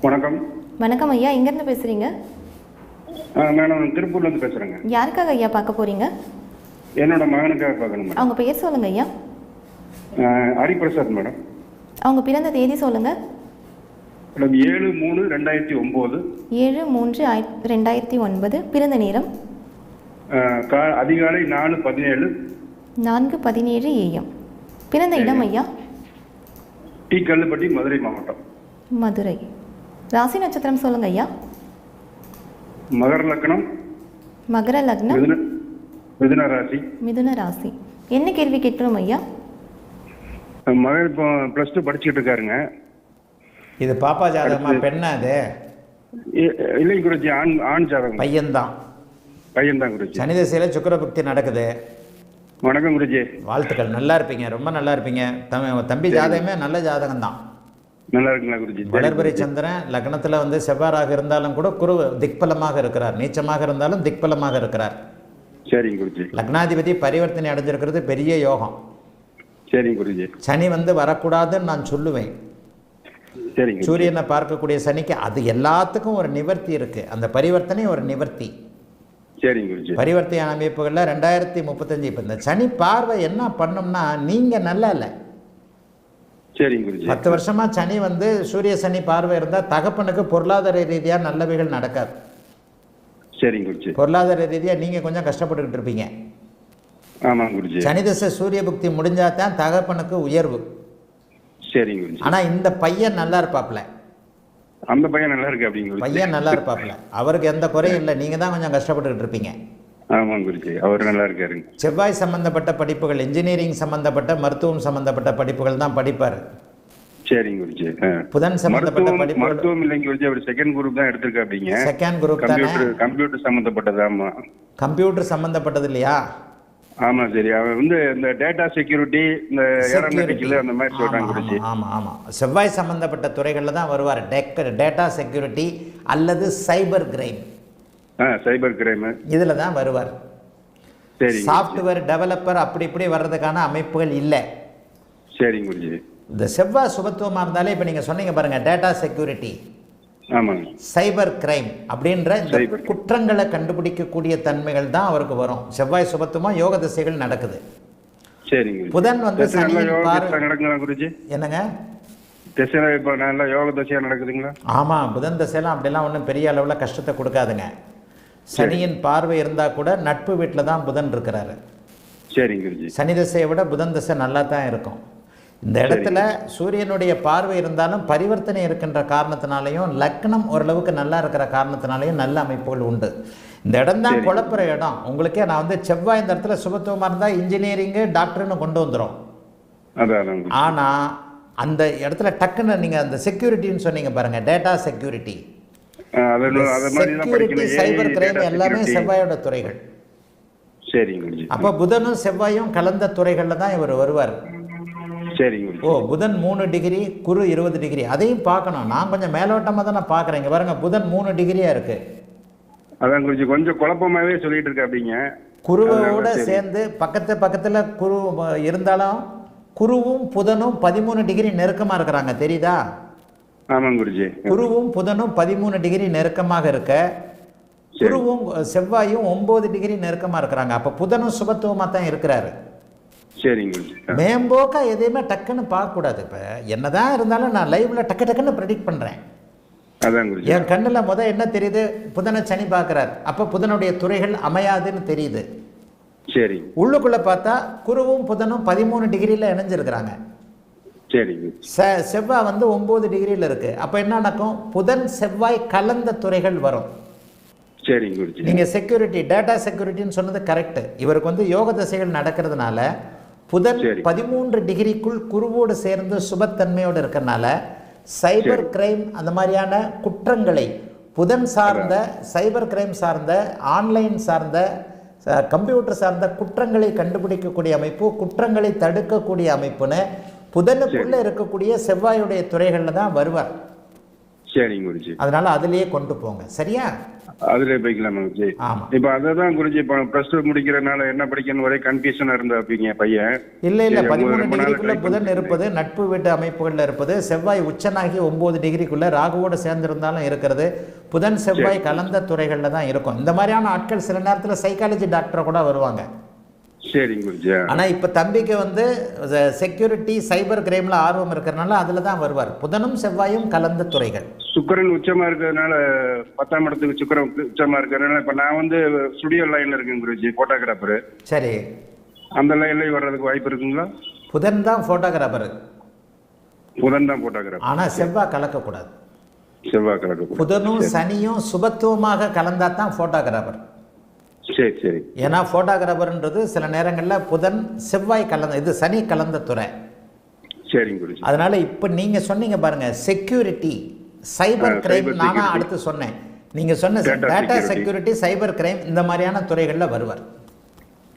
Speaker 3: வணக்கம்.
Speaker 4: வணக்கம் ஐயா. எங்கேருந்து பேசுறீங்க?
Speaker 3: மேடம் திருப்பூர்லேருந்து பேசுகிறேங்க.
Speaker 4: யாருக்காக ஐயா பார்க்க போறீங்க?
Speaker 3: என்னோட மகனுக்காக பார்க்கணும் மேடம்.
Speaker 4: அவங்க பெயர் சொல்லுங்க ஐயா.
Speaker 3: ஹரிபிரசாத் மேடம்.
Speaker 4: அவங்க பிறந்த தேதி சொல்லுங்க.
Speaker 3: மேடம் 7/3/2009.
Speaker 4: 7/3/2009. பிறந்த நேரம்
Speaker 3: அதிகாலை 4:17.
Speaker 4: 4:17 AM. பிறந்த இடம் ஐயா?
Speaker 3: டி கல்லுப்பட்டி, மதுரை மாவட்டம்.
Speaker 4: மதுரை. ராசி நட்சத்திரம் சொல்லுங்க ஐயா.
Speaker 3: மகர லக்னம்,
Speaker 4: மகர லக்னம்,
Speaker 3: மிதுன ராசி.
Speaker 4: மிதுன ராசி. என்ன கேள்வி கேட்கணும் ஐயா?
Speaker 3: மகன் இப்போ +2 படிச்சுட்டு இருக்காருங்க.
Speaker 5: இது பாப்பா ஜாதகமா பெண்ணா? அது
Speaker 3: இல்லைங்க குருஜி, ஆண் ஜாதகம்.
Speaker 5: பையன்தான்.
Speaker 3: பையன் தான் குருஜி.
Speaker 5: சனி திசையில சுக்கிர பக்தி நடக்குது.
Speaker 3: வணக்கம் குருஜி.
Speaker 5: வாழ்த்துக்கள். நல்லா இருப்பீங்க, ரொம்ப நல்லா இருப்பீங்க. தம்பி ஜாதகமே நல்ல ஜாதகம் தான்.
Speaker 3: நல்லா இருக்குங்களா குருஜி?
Speaker 5: வளர்பிறை சந்திரன் லக்னத்துல வந்து செவ்வாறாக இருந்தாலும் கூட குரு திக்பலமாக இருக்கிறார். நீச்சமாக இருந்தாலும் திக்பலமாக இருக்கிறார்.
Speaker 3: சரிங்க குருஜி.
Speaker 5: லக்னாதிபதி பரிவர்த்தனை அடைஞ்சிருக்கிறது பெரிய யோகம்.
Speaker 3: சரிங்க குருஜி.
Speaker 5: சனி வந்து வரக்கூடாதுன்னு நான் சொல்லுவேன்.
Speaker 3: சரிங்க.
Speaker 5: சூரியனை பார்க்கக்கூடிய சனிக்கு அது எல்லாத்துக்கும் ஒரு நிவர்த்தி இருக்கு. அந்த பரிவர்த்தனை ஒரு நிவர்த்தி.
Speaker 3: சரிங்க குருஜி.
Speaker 5: பரிவர்த்தனை அமைப்புகளில் 2035 இப்போ இந்த சனி பார்வை என்ன பண்ணும்னா, நீங்க நல்லா இல்லை.
Speaker 3: சரிங்க குருஜி.
Speaker 5: 10 வருஷமா சனி வந்து சூரிய சனி பார்வை இருந்தால் தகப்பனுக்கு பொருளாதார ரீதியாக நல்லவைகள் நடக்காது.
Speaker 3: சரிங்க குருஜி.
Speaker 5: பொருளாதார ரீதியாக நீங்க கொஞ்சம் கஷ்டப்பட்டுக்கிட்டு இருப்பீங்க.
Speaker 3: ஆமாம் குருஜி.
Speaker 5: சனி தசை சூரிய புக்தி முடிஞ்சா தான் தகப்பனுக்கு உயர்வு.
Speaker 3: சரிங்க குருஜி.
Speaker 5: ஆனா இந்த பையன் நல்லா இருப்பாப்ல.
Speaker 3: அந்த பையன் நல்லா இருக்கு அப்படிங்க குருஜி.
Speaker 5: பையன் நல்லா இருப்பாப்ல. அவருக்கு எந்த குறையும் இல்லை. நீங்க தான் கொஞ்சம் கஷ்டப்பட்டுக்கிட்டு இருப்பீங்க.
Speaker 3: ஆமாம் குருஜி, அவர் நல்லா இருக்காருங்க.
Speaker 5: செவ்வாய் சம்பந்தப்பட்ட படிப்புகள், இன்ஜினியரிங் சம்பந்தப்பட்ட, மருத்துவம் சம்பந்தப்பட்ட படிப்புகள் தான் படிப்பார்.
Speaker 3: சரிங்க குருஜி.
Speaker 5: புதன் சம்பந்தப்பட்ட படிப்புகள்.
Speaker 3: மருத்துவம் இல்லைங்க குருஜி, அவர் செகண்ட் குரூப் தான் எடுத்திருக்கா அப்படிங்க.
Speaker 5: செகண்ட் குரூப் தானே?
Speaker 3: கம்ப்யூட்டர் சம்பந்தப்பட்டது. ஆமா,
Speaker 5: கம்ப்யூட்டர் சம்பந்தப்பட்டது இல்லையா?
Speaker 3: ஆமா. சரி, அவர் வந்து இந்த டேட்டா செக்யூரிட்டி, இந்த ஏரோநாட்டிக்கல் அந்த மாதிரி சொல்றாங்க குருஜி.
Speaker 5: ஆமா ஆமா. செவ்வாய் சம்பந்தப்பட்ட துறைகளில் தான் வருவார். டேட்டா செக்யூரிட்டி அல்லது சைபர் கிரைம்.
Speaker 3: சைபர் கிரைம்
Speaker 5: இதுல தான் வருவார்.
Speaker 3: சரி.
Speaker 5: சாஃப்ட்வேர் டெவலப்பர் அப்படி இப்படி வர்றதுக்கான அமைப்புகள் இல்லை.
Speaker 3: சரிங்க குருஜி.
Speaker 5: இந்த செவ்வாய் சுபத்துவமாக இருந்தாலே இப்போ நீங்கள் சொன்னீங்க பாருங்க, டேட்டா செக்யூரிட்டி,
Speaker 3: ஆமாங்க,
Speaker 5: சைபர் கிரைம் அப்படின்ற இந்த குற்றங்களை கண்டுபிடிக்கக்கூடிய தன்மைகள் தான் அவருக்கு வரும். செவ்வாய் சுபத்துவமாக யோக திசைகள் நடக்குது.
Speaker 3: சரிங்க.
Speaker 5: புதன் வந்து
Speaker 3: நடக்குங்களா குருஜி?
Speaker 5: என்னங்க
Speaker 3: திசை இப்போ நல்லா யோக திசையா நடக்குதுங்களா?
Speaker 5: ஆமாம், புதன் திசையெல்லாம் அப்படிலாம் ஒன்றும் பெரிய அளவில் கஷ்டத்தை கொடுக்காதுங்க. சனியின் பார்வை இருந்தால் கூட நட்பு வீட்டில் தான் புதன் இருக்கிறாரு.
Speaker 3: சரிங்க குருஜி.
Speaker 5: சனி திசையை விட புதன் திசை நல்லா தான் இருக்கும். இந்த இடத்துல சூரியனுடைய பார்வை இருந்தாலும் பரிவர்த்தனை இருக்கின்ற காரணத்தினாலையும் லக்னம் ஓரளவுக்கு நல்லா இருக்கிற காரணத்தினாலையும் நல்ல அமைப்புகள் உண்டு. இந்த இடம் தான் குழப்புற இடம். உங்களுக்கே நான் வந்து செவ்வாய் இந்த இடத்துல சுபத்துவமாக இருந்தால் இன்ஜினியரிங்கு டாக்டர்னு கொண்டு வந்துடும். ஆனால் அந்த இடத்துல டக்குன்னு நீங்கள் அந்த செக்யூரிட்டின்னு சொன்னீங்க பாருங்கள், டேட்டா செக்யூரிட்டி,
Speaker 3: அது மாதிரி தான்
Speaker 5: செக்யூரிட்டி
Speaker 3: படிக்கணும்.
Speaker 5: சைபர்
Speaker 3: AI,
Speaker 5: கிரைம்
Speaker 3: data
Speaker 5: எல்லாமே
Speaker 3: security.
Speaker 5: செவ்வாயோட துறைகள்.
Speaker 3: சரிங்க குருஜி.
Speaker 5: அப்போ புதனும் செவ்வாயும் கலந்த துறைகளில் தான் இவர் வருவார்.
Speaker 3: சரிங்க குருஜி.
Speaker 5: ஓ, புதன் 3 டிகிரி, குரு 20 டிகிரி, அதையும் பார்க்கணும். நான் கொஞ்சம் மேலோட்டமாக தான் நான் பார்க்குறேன். இங்கே பாருங்க, புதன் 3 டிகிரியாக இருக்கு.
Speaker 3: அதான் குருஜி கொஞ்சம் குழப்பமாவே சொல்லிட்டு இருக்கா அப்படிங்க.
Speaker 5: குருவோட சேர்ந்து பக்கத்தில் குரு இருந்தாலும் குருவும் புதனும் 13 டிகிரி நெருக்கமாக இருக்கிறாங்க, தெரியுதா?
Speaker 3: ஆமாங்க குருஜி.
Speaker 5: குருவும் புதனும் 13 டிகிரி நெருக்கமாக இருக்க, குருவும் செவ்வாயும் 9 டிகிரி நெருக்கமாக இருக்கிறாங்க. அப்போ புதனும் சுபத்துவமாக தான் இருக்கிறாரு.
Speaker 3: சரிங்க குருஜி.
Speaker 5: மேம்போக்கா எதையுமே டக்குன்னு பார்க்கக்கூடாது. இப்போ என்னதான் இருந்தாலும் நான் லைவ்ல டக்குன்னு ப்ரெடிக்ட் பண்ணுறேன்.
Speaker 3: அதான் குருஜி.
Speaker 5: என் கண்ணில் என்ன தெரியுது? புதனை சனி பார்க்குறாரு, அப்போ புதனுடைய துறைகள் அமையாதுன்னு தெரியுது.
Speaker 3: சரி.
Speaker 5: உள்ளுக்குள்ளே பார்த்தா குருவும் புதனும் 13 டிகிரியில் இணைஞ்சிருக்கிறாங்க.
Speaker 3: சரிங்க.
Speaker 5: செவ்வாய் 9 டிகிரியில் இருக்குது. அப்போ என்ன நடக்கும்? புதன் செவ்வாய் கலந்த துறைகள் வரும்.
Speaker 3: சரிங்க குருஜி.
Speaker 5: நீங்கள் செக்யூரிட்டி, டேட்டா செக்யூரிட்டின்னு சொன்னது கரெக்டு. இவருக்கு யோக தசைகள் நடக்கிறதுனால புதன் 13 டிகிரிக்குள் குருவோடு சேர்ந்து சுபத்தன்மையோடு இருக்கிறனால சைபர் கிரைம் அந்த மாதிரியான குற்றங்களை, புதன் சார்ந்த சைபர் கிரைம் சார்ந்த, ஆன்லைன் சார்ந்த, கம்ப்யூட்டர் சார்ந்த குற்றங்களை கண்டுபிடிக்கக்கூடிய அமைப்பு, குற்றங்களை தடுக்கக்கூடிய அமைப்புன்னு புதனுக்குள்ளே இருக்கக்கூடிய செவ்வாயுடைய துறைகளில் தான் வருவார்.
Speaker 3: சரிங்க குருஜி.
Speaker 5: அதனால அதுலேயே கொண்டு போங்க, சரியா?
Speaker 3: அதுல போய்க்கலாமா குருஜி?
Speaker 5: ஆமா.
Speaker 3: இப்ப அததான் குருஜி, இப்ப +2 முடிக்கிறதுனால என்ன படிக்கணும் ஒரே கன்ஃபியூஷனா இருந்தா பையன்.
Speaker 5: இல்லை 13 டிகிரிக்குள்ள புதன் இருப்பது, நட்பு வீட்டு அமைப்புகளில் இருப்பது, செவ்வாய் உச்சனாகி 9 டிகிரிக்குள்ள ராகுவோடு சேர்ந்திருந்தாலும் இருக்கிறது, புதன் செவ்வாய் கலந்த துறைகளில் தான் இருக்கும். இந்த மாதிரியான ஆட்கள் சில நேரத்தில் சைக்காலஜி டாக்டரை கூட வருவாங்க.
Speaker 3: சரிங்க குருஜி.
Speaker 5: ஆனால் இப்போ தம்பிக்கு செக்யூரிட்டி சைபர் கிரைமில் ஆர்வம் இருக்கிறதுனால அதில் தான் வருவார். புதனும் செவ்வாயும் கலந்த துறைகள்.
Speaker 3: சுக்கிரன் உச்சமா இருக்கிறதுனால 10ஆம் இடத்துக்கு சுக்கிரன் உச்சமா இருக்கிறதுனால இப்ப நான் ஸ்டுடியோ லைன்ல இருக்கேன் குருஜி, போட்டோகிராஃபர்.
Speaker 5: சரி,
Speaker 3: அந்த லைன்ல வர்றதுக்கு வாய்ப்பு இருக்குங்களா?
Speaker 5: புதன் தான் போட்டோகிராஃபர்.
Speaker 3: புதன் தான் போட்டோகிராஃபர்.
Speaker 5: ஆனால் செவ்வாய் கலக்கக்கூடாது.
Speaker 3: செவ்வாய் கலக்க.
Speaker 5: புதனும் சனியும் சுபத்துவமாக கலந்தா தான் போட்டோகிராஃபர்.
Speaker 3: சரி சரி.
Speaker 5: ஏன்னா போட்டோகிராஃபர்ன்றது சில நேரங்களில் புதன் செவ்வாய் கலந்த, இது சனி கலந்த துறை.
Speaker 3: சரிங்க குருஜி.
Speaker 5: அதனால இப்போ நீங்கள் சொன்னீங்க பாருங்க, செக்யூரிட்டி சைபர் கிரைம். நானா அடுத்து சொன்னேன், நீங்கள் சொன்ன டேட்டா செக்யூரிட்டி சைபர் கிரைம் இந்த மாதிரியான துறைகளில் வருவார்.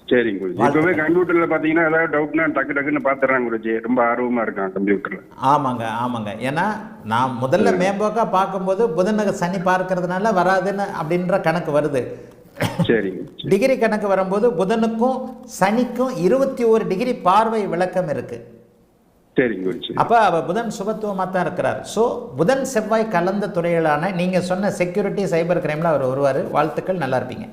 Speaker 3: சரிங்க குருஜி. இப்பவே கம்ப்யூட்டர்ல பாத்தீங்கன்னா ஏதாவது டவுட்னா டக்குன்னு பாத்துறாங்க குருஜி, ரொம்ப ஆர்வமா இருக்கான் கம்ப்யூட்டர்ல.
Speaker 5: ஆமாங்க. ஏன்னா நான் முதல்ல மேம்போக்கா பார்க்கும்போது புதனுக்கு சனி பார்க்கறதுனால வராதுன்னு அப்படின்ற கணக்கு வருது.
Speaker 3: சரிங்க.
Speaker 5: டிகிரி கணக்கு வரும்போது புதனுக்கும் சனிக்கும் 21 டிகிரி பார்வை விளக்கம் இருக்கு.
Speaker 3: சரிங்க குருஜி.
Speaker 5: அப்போ அவர் புதன் சுபத்துவமாக தான் இருக்கிறார். ஸோ புதன் செவ்வாய் கலந்த துறைகளான நீங்கள் சொன்ன செக்யூரிட்டி சைபர் கிரைமில் அவர் வருவார். வாழ்த்துக்கள், நல்லா இருப்பீங்க.